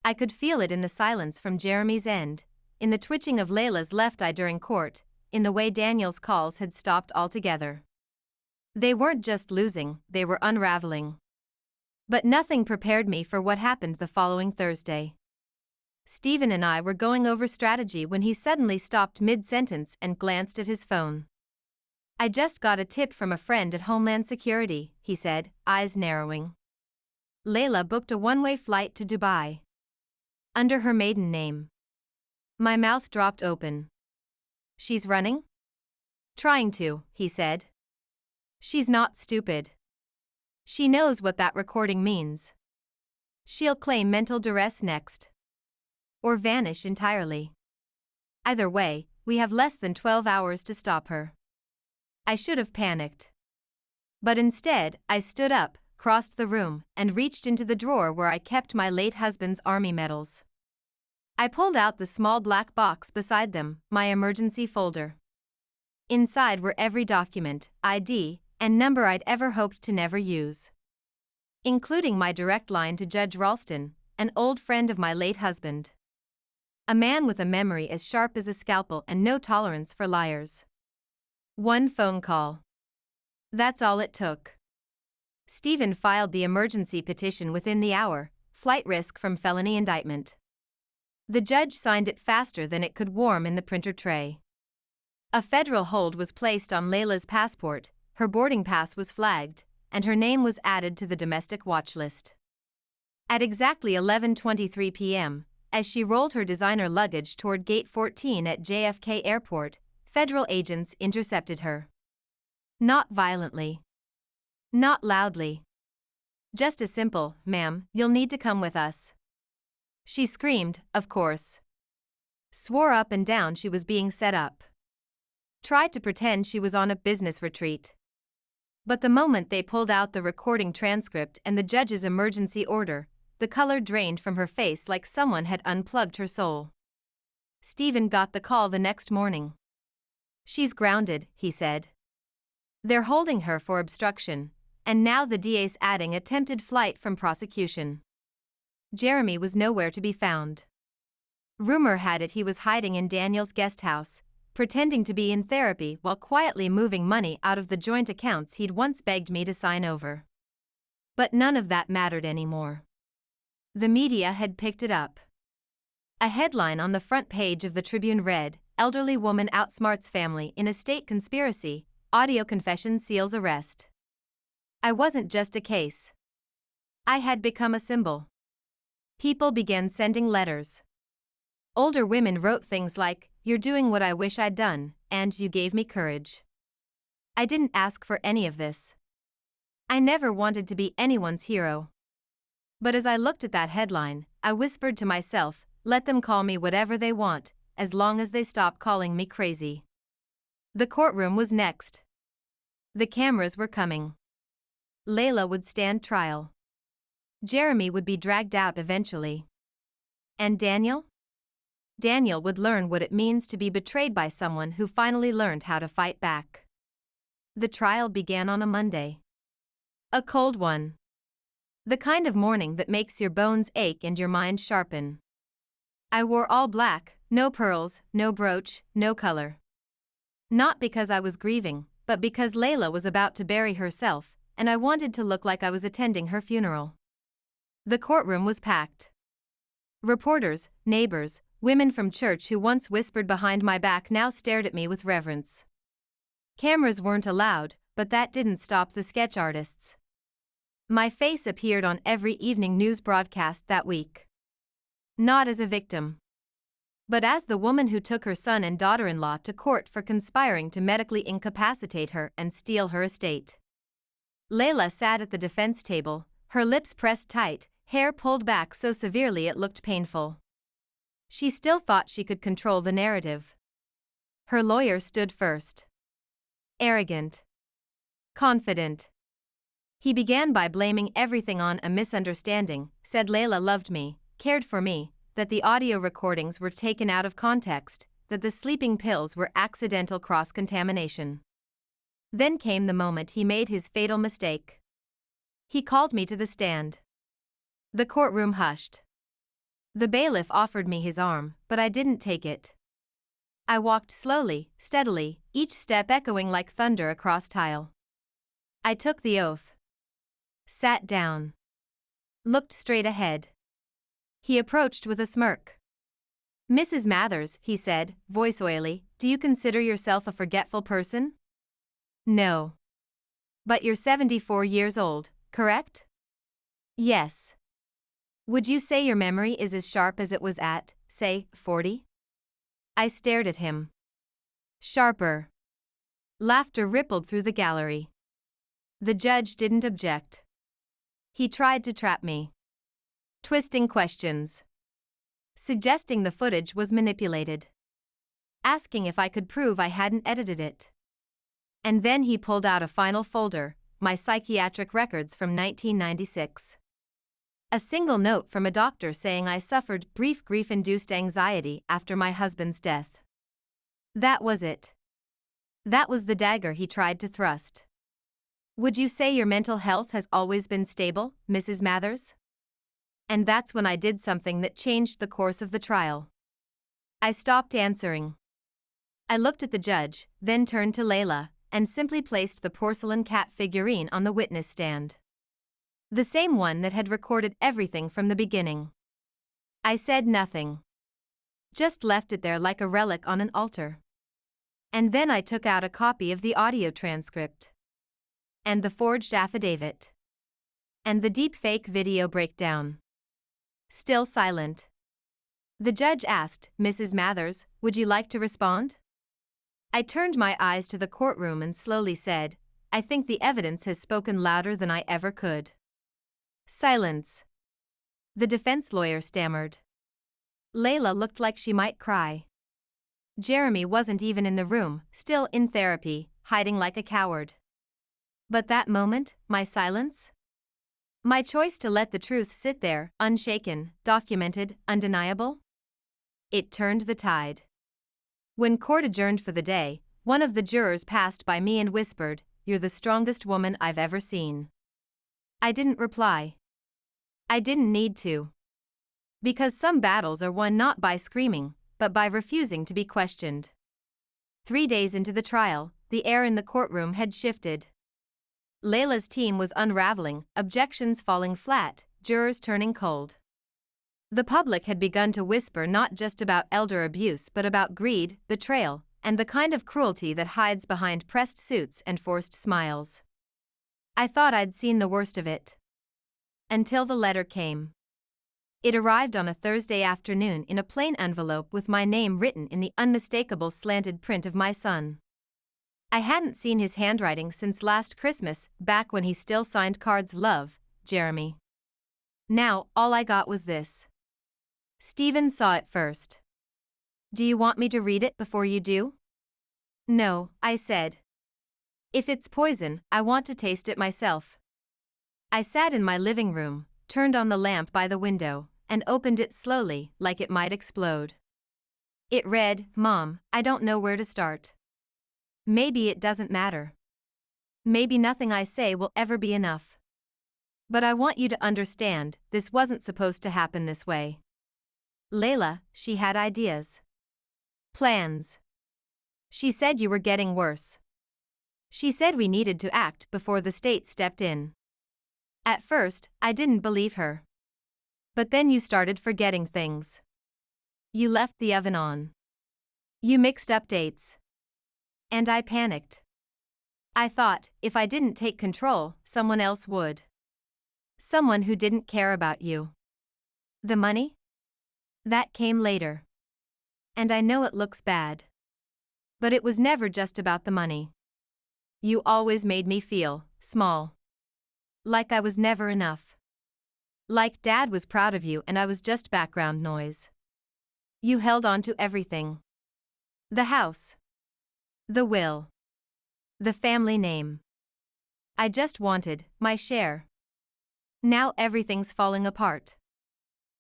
I could feel it in the silence from Jeremy's end, in the twitching of Layla's left eye during court, in the way Daniel's calls had stopped altogether. They weren't just losing, they were unraveling. But nothing prepared me for what happened the following Thursday. Stephen and I were going over strategy when he suddenly stopped mid-sentence and glanced at his phone. I just got a tip from a friend at Homeland Security, he said, eyes narrowing. Layla booked a one-way flight to Dubai. Under her maiden name. My mouth dropped open. She's running? Trying to, he said. She's not stupid. She knows what that recording means. She'll claim mental duress next. Or vanish entirely. Either way, we have less than 12 hours to stop her. I should have panicked. But instead, I stood up, crossed the room, and reached into the drawer where I kept my late husband's army medals. I pulled out the small black box beside them, my emergency folder. Inside were every document, ID, and number I'd ever hoped to never use. Including my direct line to Judge Ralston, an old friend of my late husband. A man with a memory as sharp as a scalpel and no tolerance for liars. One phone call. That's all it took. Stephen filed the emergency petition within the hour, flight risk from felony indictment. The judge signed it faster than it could warm in the printer tray. A federal hold was placed on Layla's passport, her boarding pass was flagged, and her name was added to the domestic watch list. At exactly 11:23 p.m., as she rolled her designer luggage toward Gate 14 at JFK Airport, federal agents intercepted her. Not violently. Not loudly. Just a simple, "Ma'am, you'll need to come with us." She screamed, of course. Swore up and down she was being set up. Tried to pretend she was on a business retreat. But the moment they pulled out the recording transcript and the judge's emergency order, the color drained from her face like someone had unplugged her soul. Stephen got the call the next morning. She's grounded, he said. They're holding her for obstruction, and now the DA's adding attempted flight from prosecution. Jeremy was nowhere to be found. Rumor had it he was hiding in Daniel's guest house, pretending to be in therapy while quietly moving money out of the joint accounts he'd once begged me to sign over. But none of that mattered anymore. The media had picked it up. A headline on the front page of the Tribune read, "Elderly woman outsmarts family in estate conspiracy, audio confession seals arrest." I wasn't just a case. I had become a symbol. People began sending letters. Older women wrote things like, "You're doing what I wish I'd done," and "You gave me courage." I didn't ask for any of this. I never wanted to be anyone's hero. But as I looked at that headline, I whispered to myself, let them call me whatever they want, as long as they stop calling me crazy. The courtroom was next. The cameras were coming. Layla would stand trial. Jeremy would be dragged out eventually. And Daniel? Daniel would learn what it means to be betrayed by someone who finally learned how to fight back. The trial began on a Monday. A cold one. The kind of morning that makes your bones ache and your mind sharpen. I wore all black, no pearls, no brooch, no color. Not because I was grieving, but because Layla was about to bury herself, and I wanted to look like I was attending her funeral. The courtroom was packed. Reporters, neighbors, women from church who once whispered behind my back now stared at me with reverence. Cameras weren't allowed, but that didn't stop the sketch artists. My face appeared on every evening news broadcast that week. Not as a victim, but as the woman who took her son and daughter-in-law to court for conspiring to medically incapacitate her and steal her estate. Layla sat at the defense table, her lips pressed tight, hair pulled back so severely it looked painful. She still thought she could control the narrative. Her lawyer stood first. Arrogant. Confident. He began by blaming everything on a misunderstanding, said Layla loved me, cared for me, that the audio recordings were taken out of context, that the sleeping pills were accidental cross-contamination. Then came the moment he made his fatal mistake. He called me to the stand. The courtroom hushed. The bailiff offered me his arm, but I didn't take it. I walked slowly, steadily, each step echoing like thunder across tile. I took the oath. Sat down. Looked straight ahead. He approached with a smirk. "Mrs. Mathers," he said, voice oily, "do you consider yourself a forgetful person?" "No." "But you're 74 years old, correct?" "Yes." "Would you say your memory is as sharp as it was at, say, 40? I stared at him. "Sharper." Laughter rippled through the gallery. The judge didn't object. He tried to trap me. Twisting questions. Suggesting the footage was manipulated. Asking if I could prove I hadn't edited it. And then he pulled out a final folder, my psychiatric records from 1996. A single note from a doctor saying I suffered brief grief-induced anxiety after my husband's death. That was it. That was the dagger he tried to thrust. "Would you say your mental health has always been stable, Mrs. Mathers?" And that's when I did something that changed the course of the trial. I stopped answering. I looked at the judge, then turned to Layla, and simply placed the porcelain cat figurine on the witness stand. The same one that had recorded everything from the beginning. I said nothing. Just left it there like a relic on an altar. And then I took out a copy of the audio transcript. And the forged affidavit. And the deepfake video breakdown. Still silent. The judge asked, "Mrs. Mathers, would you like to respond?" I turned my eyes to the courtroom and slowly said, "I think the evidence has spoken louder than I ever could." Silence. The defense lawyer stammered. Layla looked like she might cry. Jeremy wasn't even in the room, still in therapy, hiding like a coward. But that moment, my silence? My choice to let the truth sit there, unshaken, documented, undeniable? It turned the tide. When court adjourned for the day, one of the jurors passed by me and whispered, "You're the strongest woman I've ever seen." I didn't reply. I didn't need to. Because some battles are won not by screaming, but by refusing to be questioned. 3 days into the trial, the air in the courtroom had shifted. Layla's team was unraveling, objections falling flat, jurors turning cold. The public had begun to whisper not just about elder abuse but about greed, betrayal, and the kind of cruelty that hides behind pressed suits and forced smiles. I thought I'd seen the worst of it. Until the letter came. It arrived on a Thursday afternoon in a plain envelope with my name written in the unmistakable slanted print of my son. I hadn't seen his handwriting since last Christmas, back when he still signed cards of love, Jeremy. Now, all I got was this. Stephen saw it first. Do you want me to read it before you do? No, I said. If it's poison, I want to taste it myself. I sat in my living room, turned on the lamp by the window, and opened it slowly, like it might explode. It read, Mom, I don't know where to start. Maybe it doesn't matter. Maybe nothing I say will ever be enough. But I want you to understand, this wasn't supposed to happen this way. Layla, she had ideas. Plans. She said you were getting worse. She said we needed to act before the state stepped in. At first, I didn't believe her. But then you started forgetting things. You left the oven on. You mixed up dates. And I panicked. I thought, if I didn't take control, someone else would. Someone who didn't care about you. The money? That came later. And I know it looks bad. But it was never just about the money. You always made me feel small. Like I was never enough. Like Dad was proud of you and I was just background noise. You held on to everything. The house. The will. The family name. I just wanted my share. Now everything's falling apart.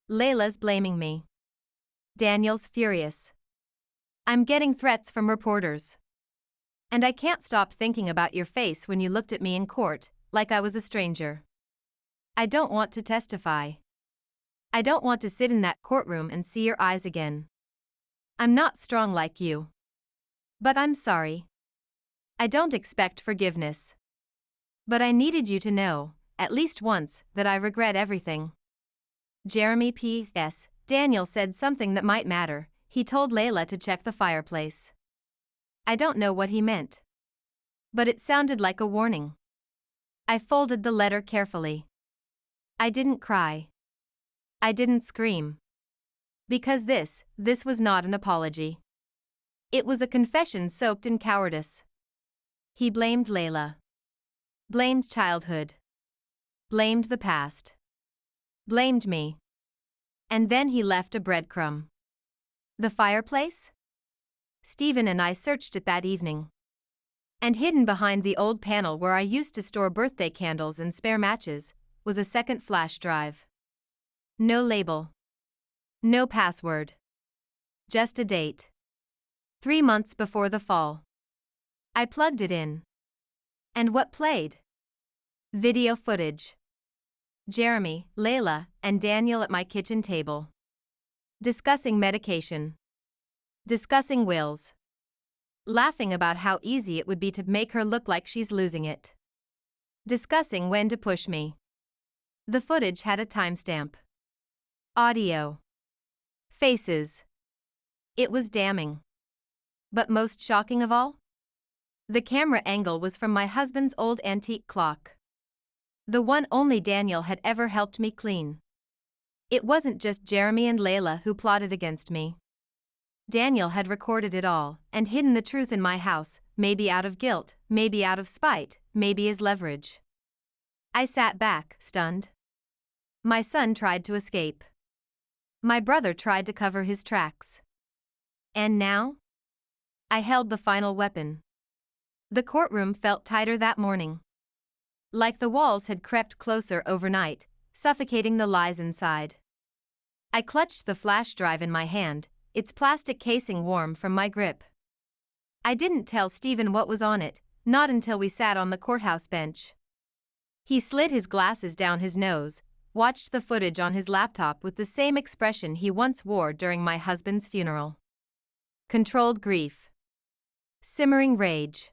Layla's blaming me. Daniel's furious. I'm getting threats from reporters. And I can't stop thinking about your face when you looked at me in court, like I was a stranger. I don't want to testify. I don't want to sit in that courtroom and see your eyes again. I'm not strong like you. But I'm sorry. I don't expect forgiveness. But I needed you to know, at least once, that I regret everything. Jeremy P.S. Daniel said something that might matter. He told Layla to check the fireplace. I don't know what he meant. But it sounded like a warning. I folded the letter carefully. I didn't cry. I didn't scream. Because this was not an apology. It was a confession soaked in cowardice. He blamed Layla. Blamed childhood. Blamed the past. Blamed me. And then he left a breadcrumb. The fireplace? Stephen and I searched it that evening. And hidden behind the old panel where I used to store birthday candles and spare matches, was a second flash drive. No label. No password. Just a date. 3 months before the fall. I plugged it in. And what played? Video footage. Jeremy, Layla, and Daniel at my kitchen table. Discussing medication. Discussing wills. Laughing about how easy it would be to make her look like she's losing it. Discussing when to push me. The footage had a timestamp. Audio. Faces. It was damning. But most shocking of all? The camera angle was from my husband's old antique clock. The one only Daniel had ever helped me clean. It wasn't just Jeremy and Layla who plotted against me. Daniel had recorded it all and hidden the truth in my house, maybe out of guilt, maybe out of spite, maybe as leverage. I sat back, stunned. My son tried to escape. My brother tried to cover his tracks. And now? I held the final weapon. The courtroom felt tighter that morning. Like the walls had crept closer overnight, suffocating the lies inside. I clutched the flash drive in my hand, its plastic casing warm from my grip. I didn't tell Stephen what was on it, not until we sat on the courthouse bench. He slid his glasses down his nose, watched the footage on his laptop with the same expression he once wore during my husband's funeral. Controlled grief. Simmering rage.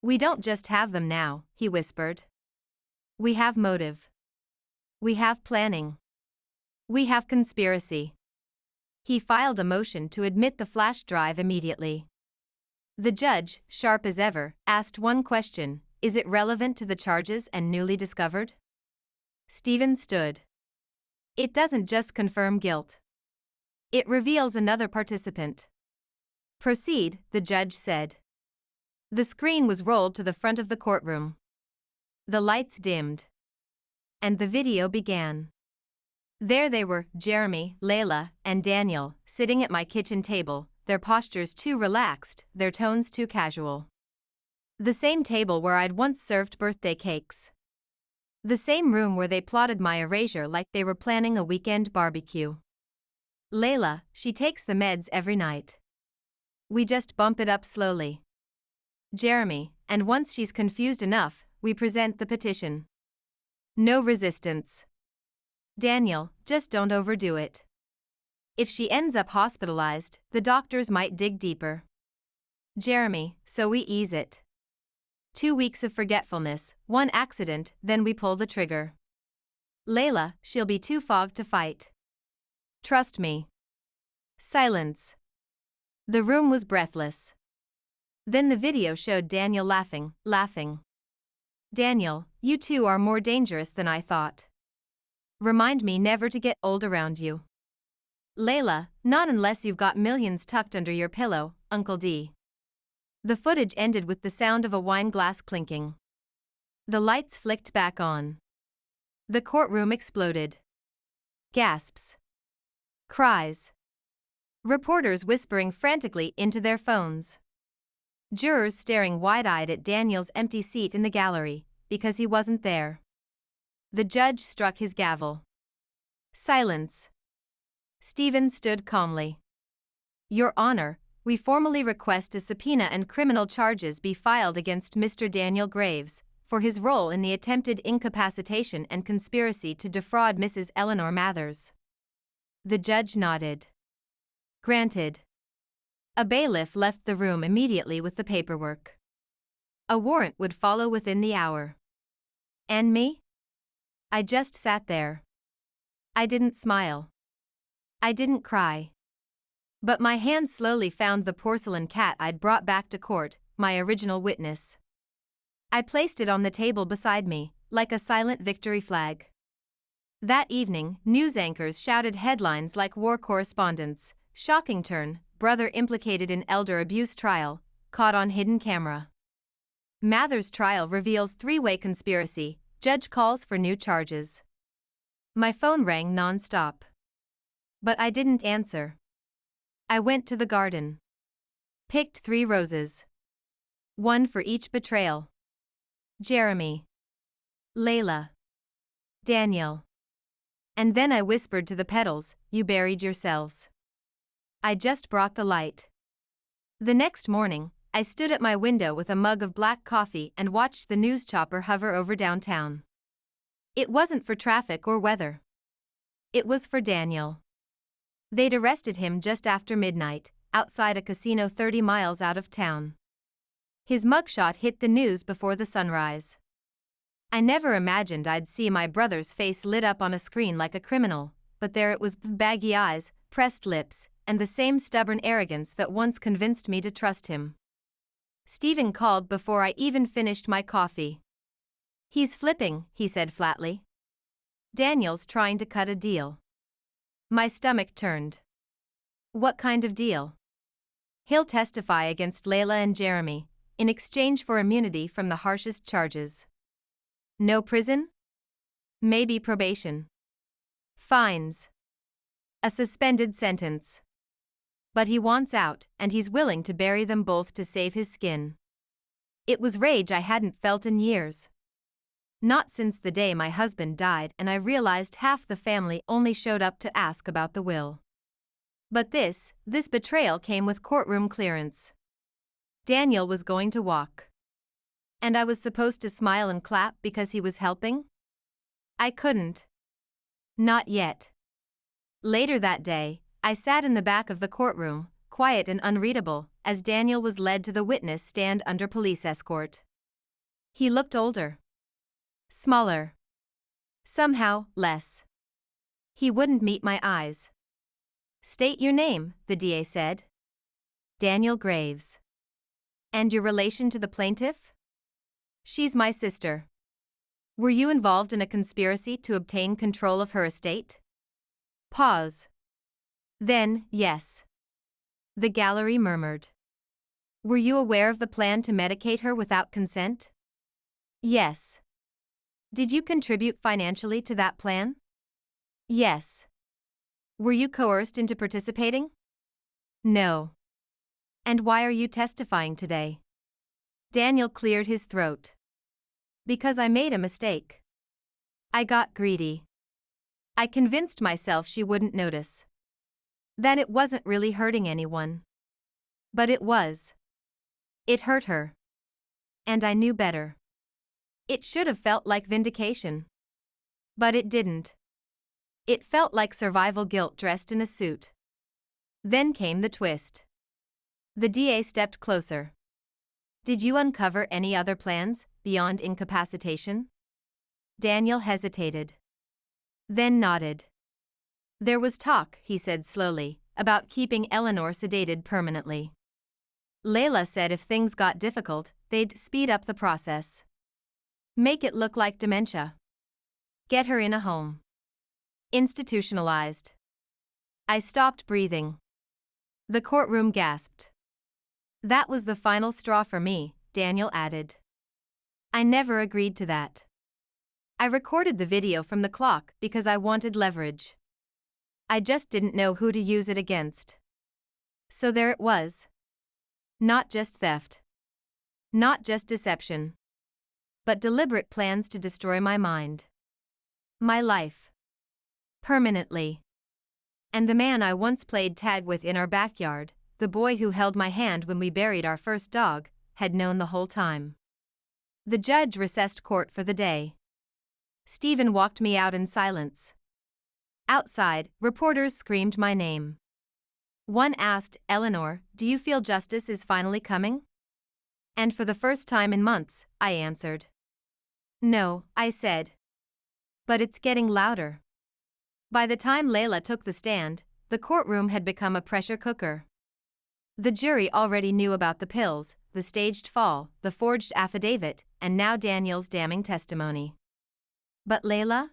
"We don't just have them now," he whispered. "We have motive. We have planning. We have conspiracy." He filed a motion to admit the flash drive immediately. The judge, sharp as ever, asked one question: "Is it relevant to the charges and newly discovered?" Stephen stood. "It doesn't just confirm guilt. It reveals another participant." "Proceed," the judge said. The screen was rolled to the front of the courtroom. The lights dimmed. And the video began. There they were, Jeremy, Layla, and Daniel, sitting at my kitchen table, their postures too relaxed, their tones too casual. The same table where I'd once served birthday cakes. The same room where they plotted my erasure like they were planning a weekend barbecue. "Layla, she takes the meds every night. We just bump it up slowly." Jeremy, "And once she's confused enough, we present the petition. No resistance." Daniel, "Just don't overdo it. If she ends up hospitalized, the doctors might dig deeper." Jeremy, "So we ease it. 2 weeks of forgetfulness, 1 accident, then we pull the trigger." Layla, "She'll be too fogged to fight. Trust me." Silence. The room was breathless. Then the video showed Daniel laughing. "Daniel, you two are more dangerous than I thought. Remind me never to get old around you." Layla, "Not unless you've got millions tucked under your pillow, Uncle D." The footage ended with the sound of a wine glass clinking. The lights flicked back on. The courtroom exploded. Gasps. Cries. Reporters whispering frantically into their phones. Jurors staring wide-eyed at Daniel's empty seat in the gallery, because he wasn't there. The judge struck his gavel. Silence. Stephen stood calmly. "Your Honor, we formally request a subpoena and criminal charges be filed against Mr. Daniel Graves for his role in the attempted incapacitation and conspiracy to defraud Mrs. Eleanor Mathers." The judge nodded. "Granted." A bailiff left the room immediately with the paperwork. A warrant would follow within the hour. And me? I just sat there. I didn't smile. I didn't cry. But my hand slowly found the porcelain cat I'd brought back to court, my original witness. I placed it on the table beside me, like a silent victory flag. That evening, news anchors shouted headlines like war correspondents: "Shocking turn, brother implicated in elder abuse trial, caught on hidden camera." "Mathers trial reveals 3-way conspiracy, judge calls for new charges." My phone rang non-stop. But I didn't answer. I went to the garden. Picked 3 roses. 1 for each betrayal. Jeremy. Layla. Daniel. And then I whispered to the petals, "You buried yourselves. I just brought the light." The next morning, I stood at my window with a mug of black coffee and watched the news chopper hover over downtown. It wasn't for traffic or weather. It was for Daniel. They'd arrested him just after midnight, outside a casino 30 miles out of town. His mugshot hit the news before the sunrise. I never imagined I'd see my brother's face lit up on a screen like a criminal, but there it was, baggy eyes, pressed lips, and the same stubborn arrogance that once convinced me to trust him. Stephen called before I even finished my coffee. "He's flipping," he said flatly. "Daniel's trying to cut a deal." My stomach turned. "What kind of deal?" "He'll testify against Layla and Jeremy, in exchange for immunity from the harshest charges. No prison? Maybe probation. Fines. A suspended sentence. But he wants out, and he's willing to bury them both to save his skin." It was rage I hadn't felt in years. Not since the day my husband died and I realized half the family only showed up to ask about the will. But this betrayal came with courtroom clearance. Daniel was going to walk. And I was supposed to smile and clap because he was helping? I couldn't. Not yet. Later that day, I sat in the back of the courtroom, quiet and unreadable, as Daniel was led to the witness stand under police escort. He looked older. Smaller. Somehow, less. He wouldn't meet my eyes. State your name, the DA said. Daniel Graves. And your relation to the plaintiff? She's my sister. Were you involved in a conspiracy to obtain control of her estate? Pause. Then, yes. The gallery murmured. Were you aware of the plan to medicate her without consent? Yes. Did you contribute financially to that plan? Yes. Were you coerced into participating? No. And why are you testifying today? Daniel cleared his throat. Because I made a mistake. I got greedy. I convinced myself she wouldn't notice. That it wasn't really hurting anyone. But it was. It hurt her. And I knew better. It should have felt like vindication. But it didn't. It felt like survival guilt dressed in a suit. Then came the twist. The DA stepped closer. Did you uncover any other plans, beyond incapacitation? Daniel hesitated. Then nodded. There was talk, he said slowly, about keeping Eleanor sedated permanently. Layla said if things got difficult, they'd speed up the process. Make it look like dementia. Get her in a home. Institutionalized. I stopped breathing. The courtroom gasped. That was the final straw for me, Daniel added. I never agreed to that. I recorded the video from the clock because I wanted leverage. I just didn't know who to use it against. So there it was. Not just theft. Not just deception. But deliberate plans to destroy my mind. My life. Permanently. And the man I once played tag with in our backyard, the boy who held my hand when we buried our first dog, had known the whole time. The judge recessed court for the day. Stephen walked me out in silence. Outside, reporters screamed my name. One asked, Eleanor, do you feel justice is finally coming? And for the first time in months, I answered. No, I said. But it's getting louder. By the time Layla took the stand, the courtroom had become a pressure cooker. The jury already knew about the pills, the staged fall, the forged affidavit, and now Daniel's damning testimony. But Layla?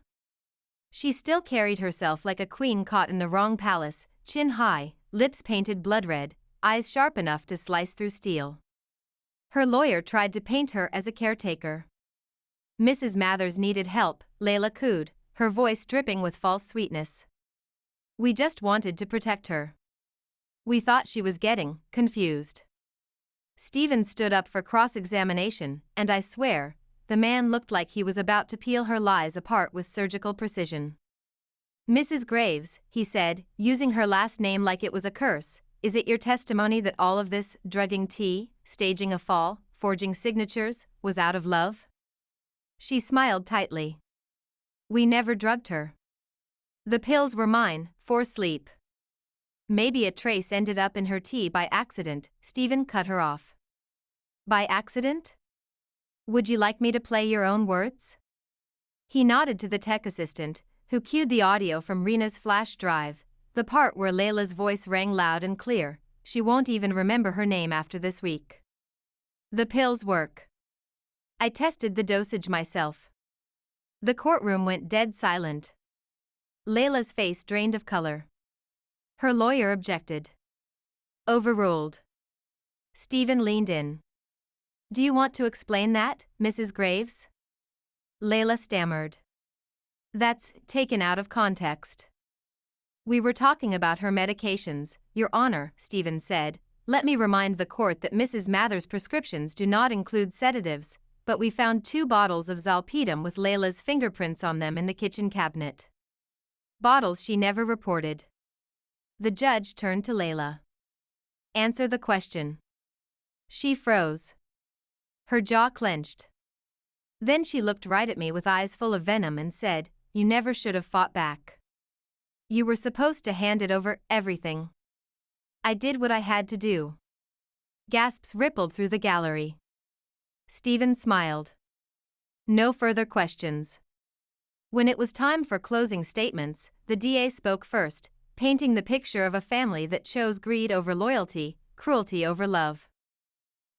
She still carried herself like a queen caught in the wrong palace, chin high, lips painted blood red, eyes sharp enough to slice through steel. Her lawyer tried to paint her as a caretaker. Mrs. Mathers needed help, Layla cooed, her voice dripping with false sweetness. We just wanted to protect her. We thought she was getting confused. Stephen stood up for cross-examination, and I swear, the man looked like he was about to peel her lies apart with surgical precision. Mrs. Graves, he said, using her last name like it was a curse, is it your testimony that all of this, drugging tea, staging a fall, forging signatures, was out of love? She smiled tightly. We never drugged her. The pills were mine, for sleep. Maybe a trace ended up in her tea by accident, Stephen cut her off. By accident? Would you like me to play your own words? He nodded to the tech assistant, who cued the audio from Rena's flash drive, the part where Layla's voice rang loud and clear. She won't even remember her name after this week. The pills work. I tested the dosage myself. The courtroom went dead silent. Layla's face drained of color. Her lawyer objected. Overruled. Stephen leaned in. Do you want to explain that, Mrs. Graves? Layla stammered. That's taken out of context. We were talking about her medications, Your Honor, Stephen said. Let me remind the court that Mrs. Mathers' prescriptions do not include sedatives, but we found 2 bottles of zolpidem with Layla's fingerprints on them in the kitchen cabinet. Bottles she never reported. The judge turned to Layla. Answer the question. She froze. Her jaw clenched. Then she looked right at me with eyes full of venom and said, you never should have fought back. You were supposed to hand it over, everything. I did what I had to do. Gasps rippled through the gallery. Stephen smiled. No further questions. When it was time for closing statements, the DA spoke first, painting the picture of a family that chose greed over loyalty, cruelty over love.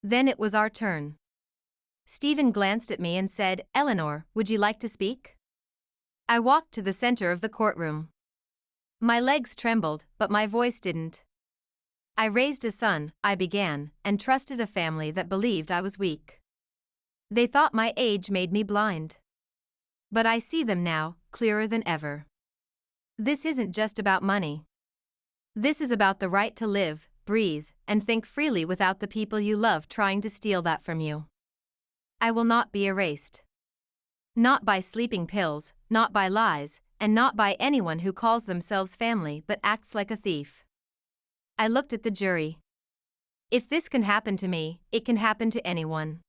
Then it was our turn. Stephen glanced at me and said, "Eleanor, would you like to speak?" I walked to the center of the courtroom. My legs trembled, but my voice didn't. I raised a son, I began, and trusted a family that believed I was weak. They thought my age made me blind. But I see them now, clearer than ever. This isn't just about money. This is about the right to live, breathe, and think freely without the people you love trying to steal that from you. I will not be erased. Not by sleeping pills, not by lies, and not by anyone who calls themselves family but acts like a thief. I looked at the jury. If this can happen to me, it can happen to anyone.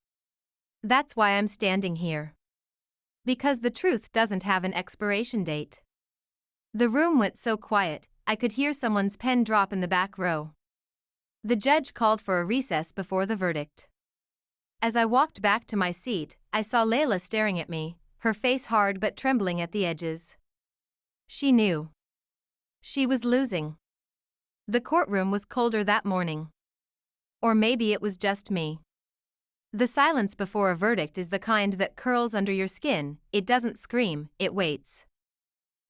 That's why I'm standing here. Because the truth doesn't have an expiration date. The room went so quiet, I could hear someone's pen drop in the back row. The judge called for a recess before the verdict. As I walked back to my seat, I saw Layla staring at me, her face hard but trembling at the edges. She knew. She was losing. The courtroom was colder that morning. Or maybe it was just me. The silence before a verdict is the kind that curls under your skin, it doesn't scream, it waits.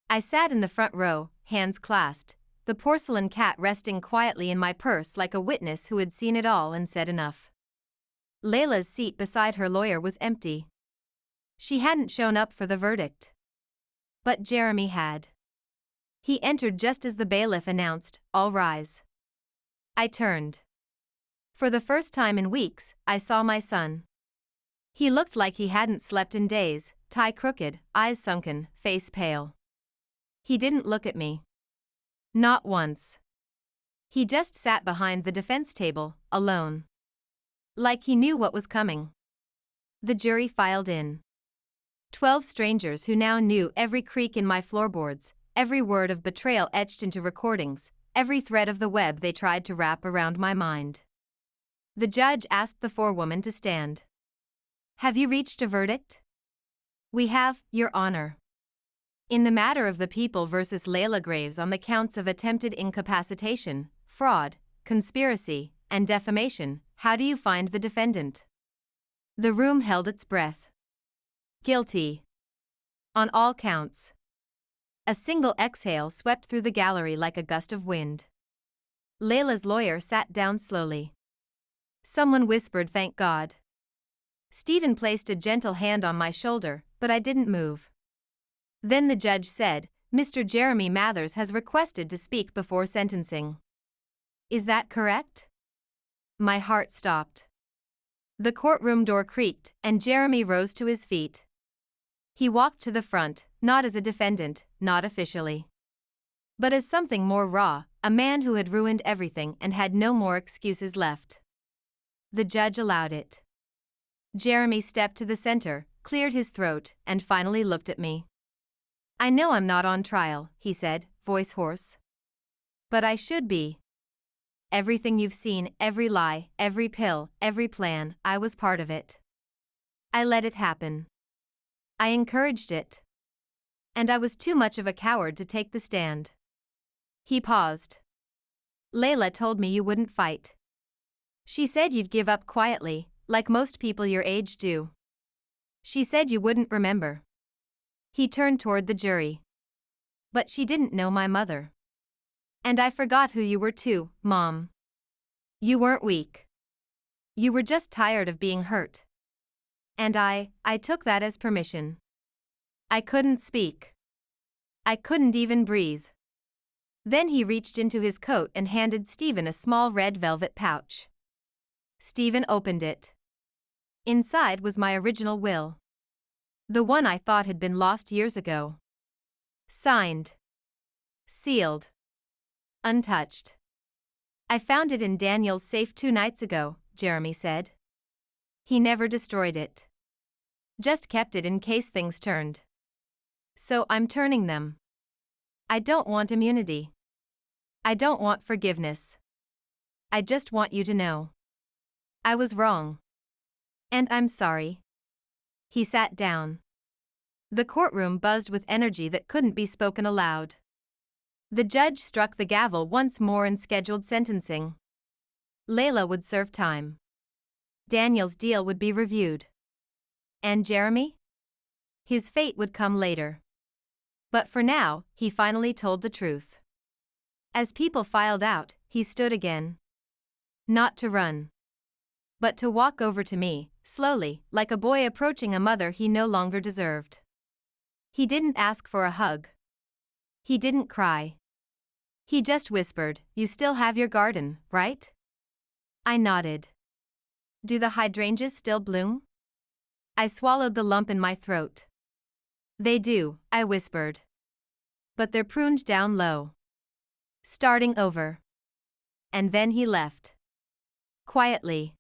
I sat in the front row, hands clasped, the porcelain cat resting quietly in my purse like a witness who had seen it all and said enough. Layla's seat beside her lawyer was empty. She hadn't shown up for the verdict. But Jeremy had. He entered just as the bailiff announced, "All rise." I turned. For the first time in weeks, I saw my son. He looked like he hadn't slept in days, tie crooked, eyes sunken, face pale. He didn't look at me. Not once. He just sat behind the defense table, alone. Like he knew what was coming. The jury filed in. 12 strangers who now knew every creak in my floorboards, every word of betrayal etched into recordings, every thread of the web they tried to wrap around my mind. The judge asked the forewoman to stand. "Have you reached a verdict?" "We have, Your Honor." In the matter of the People versus Layla Graves on the counts of attempted incapacitation, fraud, conspiracy, and defamation, how do you find the defendant? The room held its breath. Guilty. On all counts. A single exhale swept through the gallery like a gust of wind. Layla's lawyer sat down slowly. Someone whispered, "Thank God." Stephen placed a gentle hand on my shoulder, but I didn't move. Then the judge said, "Mr. Jeremy Mathers has requested to speak before sentencing." "Is that correct?" My heart stopped. The courtroom door creaked, and Jeremy rose to his feet. He walked to the front, not as a defendant, not officially. But as something more raw, a man who had ruined everything and had no more excuses left. The judge allowed it. Jeremy stepped to the center, cleared his throat, and finally looked at me. "I know I'm not on trial," he said, voice hoarse. "But I should be. Everything you've seen, every lie, every pill, every plan, I was part of it. I let it happen. I encouraged it. And I was too much of a coward to take the stand." He paused. "Layla told me you wouldn't fight. She said you'd give up quietly, like most people your age do. She said you wouldn't remember." He turned toward the jury. "But she didn't know my mother. And I forgot who you were too, Mom. You weren't weak. You were just tired of being hurt. And I took that as permission. I couldn't speak. I couldn't even breathe." Then he reached into his coat and handed Stephen a small red velvet pouch. Stephen opened it. Inside was my original will. The one I thought had been lost years ago. Signed. Sealed. Untouched. "I found it in Daniel's safe 2 nights ago," Jeremy said. "He never destroyed it. Just kept it in case things turned." So I'm turning them. I don't want immunity. I don't want forgiveness. I just want you to know. I was wrong. And I'm sorry. He sat down. The courtroom buzzed with energy that couldn't be spoken aloud. The judge struck the gavel once more and scheduled sentencing. Layla would serve time. Daniel's deal would be reviewed. And Jeremy? His fate would come later. But for now, he finally told the truth. As people filed out, he stood again. Not to run. But to walk over to me, slowly, like a boy approaching a mother he no longer deserved. He didn't ask for a hug. He didn't cry. He just whispered, "You still have your garden, right?" I nodded. "Do the hydrangeas still bloom?" I swallowed the lump in my throat. "They do," I whispered. "But they're pruned down low. Starting over." And then he left. Quietly.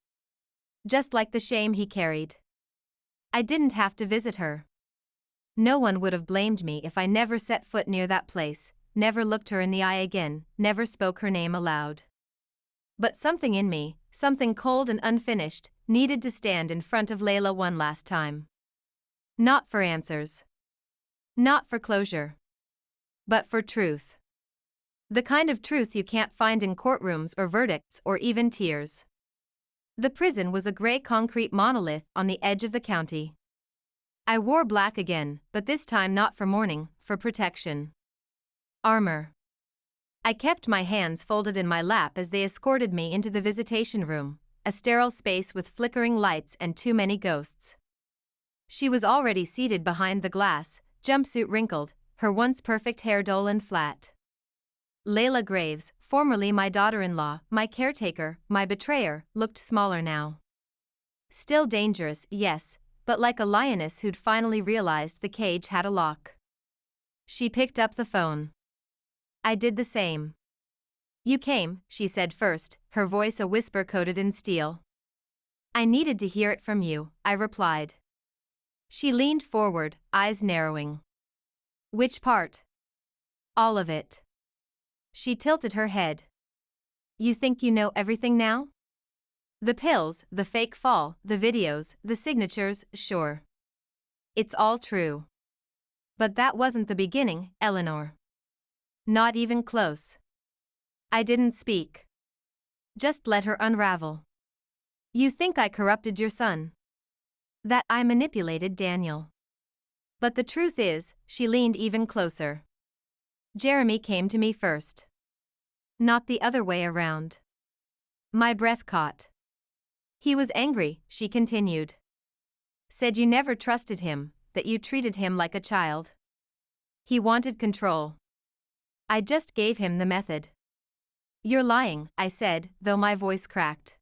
Just like the shame he carried. I didn't have to visit her. No one would have blamed me if I never set foot near that place, never looked her in the eye again, never spoke her name aloud. But something in me, something cold and unfinished, needed to stand in front of Layla one last time. Not for answers. Not for closure. But for truth. The kind of truth you can't find in courtrooms or verdicts or even tears. The prison was a gray concrete monolith on the edge of the county. I wore black again, but this time not for mourning, for protection. Armor. I kept my hands folded in my lap as they escorted me into the visitation room, a sterile space with flickering lights and too many ghosts. She was already seated behind the glass, jumpsuit wrinkled, her once perfect hair dull and flat. Layla Graves, formerly my daughter-in-law, my caretaker, my betrayer, looked smaller now. Still dangerous, yes, but like a lioness who'd finally realized the cage had a lock. She picked up the phone. I did the same. "You came," she said first, her voice a whisper coated in steel. "I needed to hear it from you," I replied. She leaned forward, eyes narrowing. "Which part?" "All of it." She tilted her head. "You think you know everything now?" "The pills, the fake fall, the videos, the signatures, sure. It's all true. But that wasn't the beginning, Eleanor. Not even close." I didn't speak. Just let her unravel. "You think I corrupted your son? That I manipulated Daniel. But the truth is," she leaned even closer. "Jeremy came to me first. Not the other way around." My breath caught. "He was angry," she continued. "Said you never trusted him, that you treated him like a child. He wanted control. I just gave him the method." "You're lying," I said, though my voice cracked.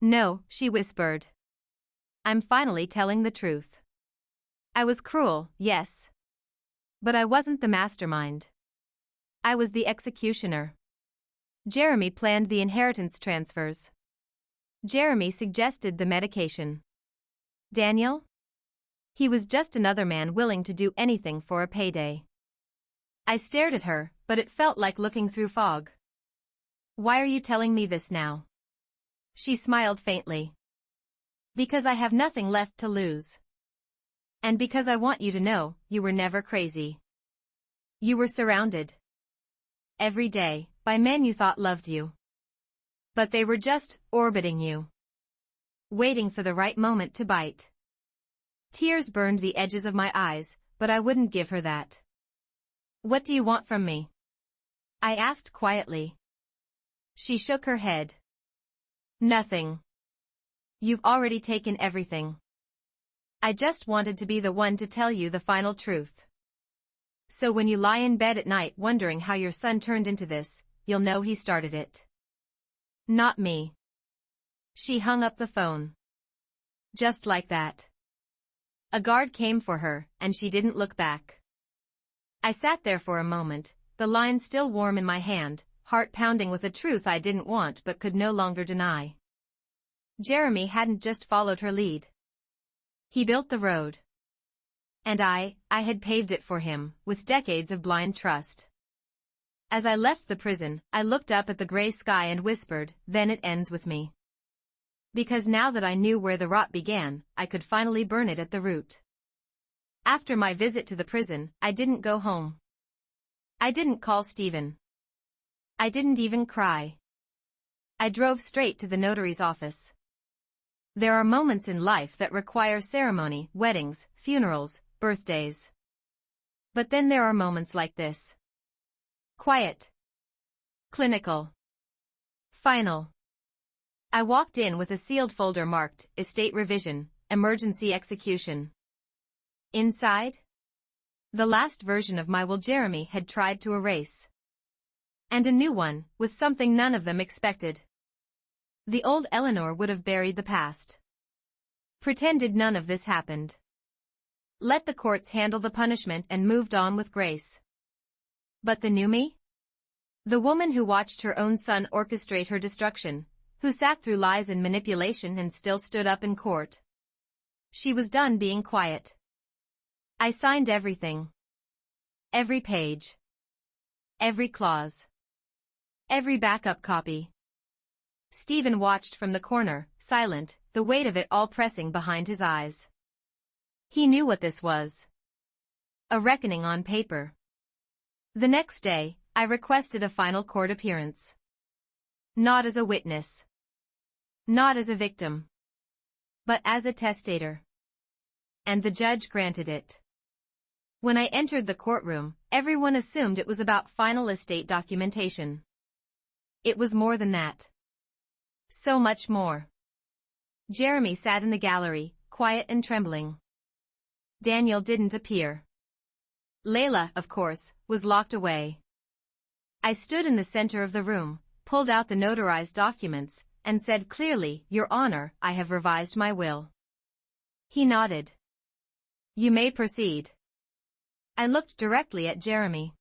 "No," she whispered. "I'm finally telling the truth. I was cruel, yes. But I wasn't the mastermind. I was the executioner. Jeremy planned the inheritance transfers. Jeremy suggested the medication. Daniel? He was just another man willing to do anything for a payday." I stared at her, but it felt like looking through fog. "Why are you telling me this now?" She smiled faintly. "Because I have nothing left to lose. And because I want you to know, you were never crazy. You were surrounded. Every day, by men you thought loved you. But they were just orbiting you. Waiting for the right moment to bite." Tears burned the edges of my eyes, but I wouldn't give her that. "What do you want from me?" I asked quietly. She shook her head. "Nothing. You've already taken everything. I just wanted to be the one to tell you the final truth. So when you lie in bed at night wondering how your son turned into this, you'll know he started it. Not me." She hung up the phone. Just like that. A guard came for her, and she didn't look back. I sat there for a moment, the line still warm in my hand, heart pounding with a truth I didn't want but could no longer deny. Jeremy hadn't just followed her lead. He built the road. And I had paved it for him, with decades of blind trust. As I left the prison, I looked up at the gray sky and whispered, "Then it ends with me." Because now that I knew where the rot began, I could finally burn it at the root. After my visit to the prison, I didn't go home. I didn't call Stephen. I didn't even cry. I drove straight to the notary's office. There are moments in life that require ceremony, weddings, funerals, birthdays. But then there are moments like this. Quiet. Clinical. Final. I walked in with a sealed folder marked, Estate Revision, Emergency Execution. Inside? The last version of my will Jeremy had tried to erase. And a new one, with something none of them expected. The old Eleanor would have buried the past. Pretended none of this happened. Let the courts handle the punishment and moved on with grace. But the new me? The woman who watched her own son orchestrate her destruction, who sat through lies and manipulation and still stood up in court. She was done being quiet. I signed everything. Every page. Every clause. Every backup copy. Stephen watched from the corner, silent, the weight of it all pressing behind his eyes. He knew what this was. A reckoning on paper. The next day, I requested a final court appearance. Not as a witness. Not as a victim. But as a testator. And the judge granted it. When I entered the courtroom, everyone assumed it was about final estate documentation. It was more than that. So much more. Jeremy sat in the gallery, quiet and trembling. Daniel didn't appear. Layla, of course, was locked away. I stood in the center of the room, pulled out the notarized documents, and said clearly, "Your Honor, I have revised my will." He nodded. "You may proceed." I looked directly at Jeremy.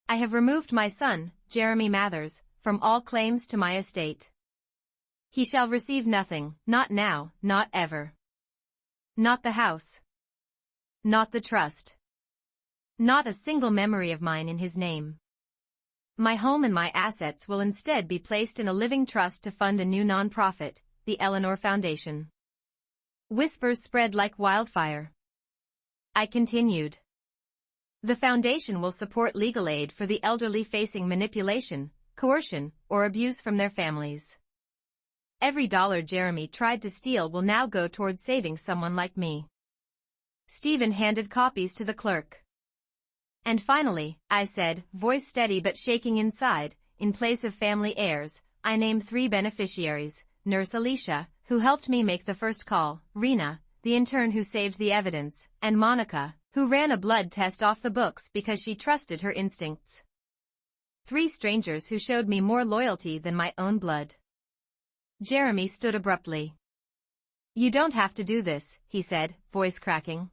"I have removed my son, Jeremy Mathers, from all claims to my estate. He shall receive nothing, not now, not ever. Not the house. Not the trust. Not a single memory of mine in his name. My home and my assets will instead be placed in a living trust to fund a new nonprofit, the Eleanor Foundation." Whispers spread like wildfire. I continued. "The foundation will support legal aid for the elderly facing manipulation, coercion, or abuse from their families. Every dollar Jeremy tried to steal will now go toward saving someone like me." Stephen handed copies to the clerk. "And finally," I said, voice steady but shaking inside, "in place of family heirs, I name 3 beneficiaries: Nurse Alicia, who helped me make the first call; Rena, the intern who saved the evidence; and Monica, who ran a blood test off the books because she trusted her instincts. 3 strangers who showed me more loyalty than my own blood." Jeremy stood abruptly. "You don't have to do this," he said, voice cracking.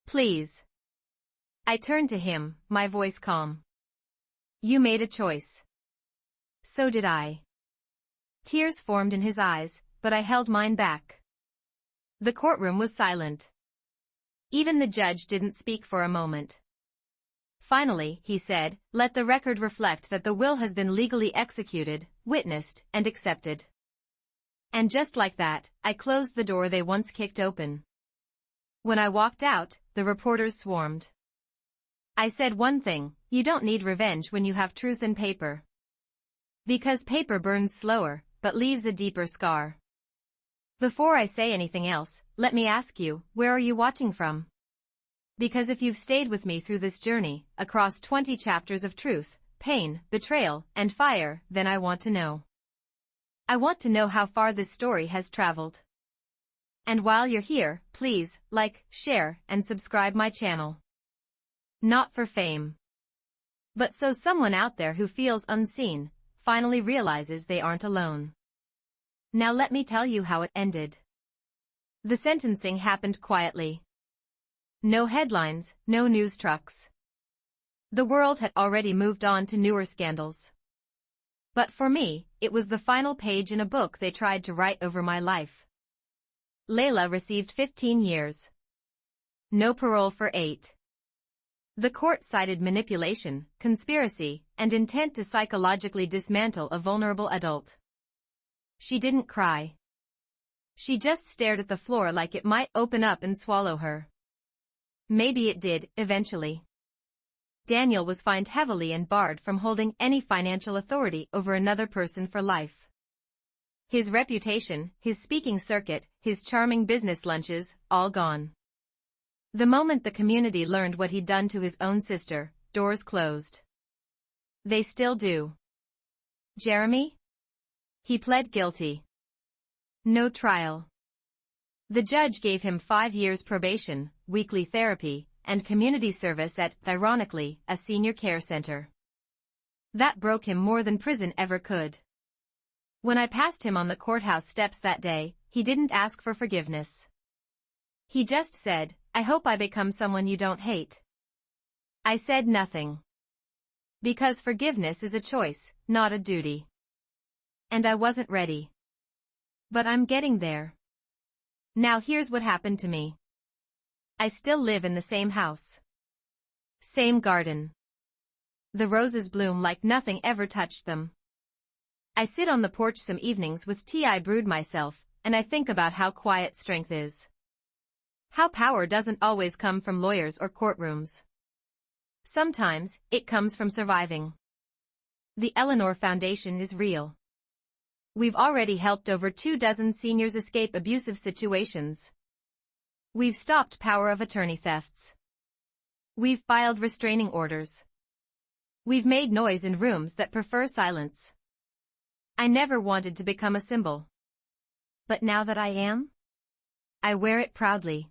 "Please." I turned to him, my voice calm. "You made a choice. So did I." Tears formed in his eyes, but I held mine back. The courtroom was silent. Even the judge didn't speak for a moment. Finally, he said, "Let the record reflect that the will has been legally executed, witnessed, and accepted." And just like that, I closed the door they once kicked open. When I walked out, the reporters swarmed. I said one thing: you don't need revenge when you have truth in paper. Because paper burns slower, but leaves a deeper scar. Before I say anything else, let me ask you, where are you watching from? Because if you've stayed with me through this journey, across 20 chapters of truth, pain, betrayal, and fire, then I want to know. I want to know how far this story has traveled. And while you're here, please, like, share, and subscribe my channel. Not for fame. But so someone out there who feels unseen, finally realizes they aren't alone. Now let me tell you how it ended. The sentencing happened quietly. No headlines, no news trucks. The world had already moved on to newer scandals. But for me, it was the final page in a book they tried to write over my life. Layla received 15 years. No parole for 8. The court cited manipulation, conspiracy, and intent to psychologically dismantle a vulnerable adult. She didn't cry. She just stared at the floor like it might open up and swallow her. Maybe it did, eventually. Daniel was fined heavily and barred from holding any financial authority over another person for life. His reputation, his speaking circuit, his charming business lunches, all gone. The moment the community learned what he'd done to his own sister, doors closed. They still do. Jeremy? He pled guilty. No trial. The judge gave him 5 years probation, weekly therapy, and community service at, ironically, a senior care center. That broke him more than prison ever could. When I passed him on the courthouse steps that day, he didn't ask for forgiveness. He just said, "I hope I become someone you don't hate." I said nothing. Because forgiveness is a choice, not a duty. And I wasn't ready. But I'm getting there. Now here's what happened to me. I still live in the same house. Same garden. The roses bloom like nothing ever touched them. I sit on the porch some evenings with tea I brewed myself, and I think about how quiet strength is. How power doesn't always come from lawyers or courtrooms. Sometimes, it comes from surviving. The Eleanor Foundation is real. We've already helped over 24 seniors escape abusive situations. We've stopped power of attorney thefts. We've filed restraining orders. We've made noise in rooms that prefer silence. I never wanted to become a symbol. But now that I am, I wear it proudly.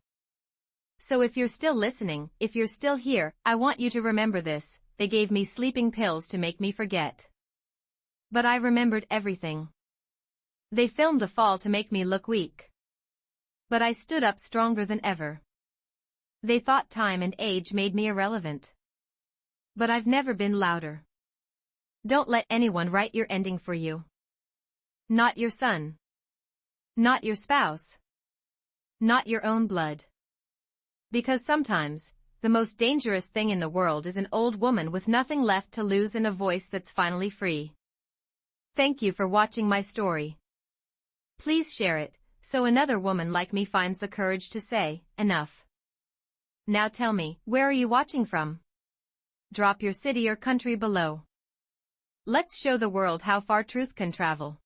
So if you're still listening, if you're still here, I want you to remember this: they gave me sleeping pills to make me forget. But I remembered everything. They filmed a fall to make me look weak. But I stood up stronger than ever. They thought time and age made me irrelevant. But I've never been louder. Don't let anyone write your ending for you. Not your son. Not your spouse. Not your own blood. Because sometimes, the most dangerous thing in the world is an old woman with nothing left to lose and a voice that's finally free. Thank you for watching my story. Please share it, so another woman like me finds the courage to say, enough. Now tell me, where are you watching from? Drop your city or country below. Let's show the world how far truth can travel.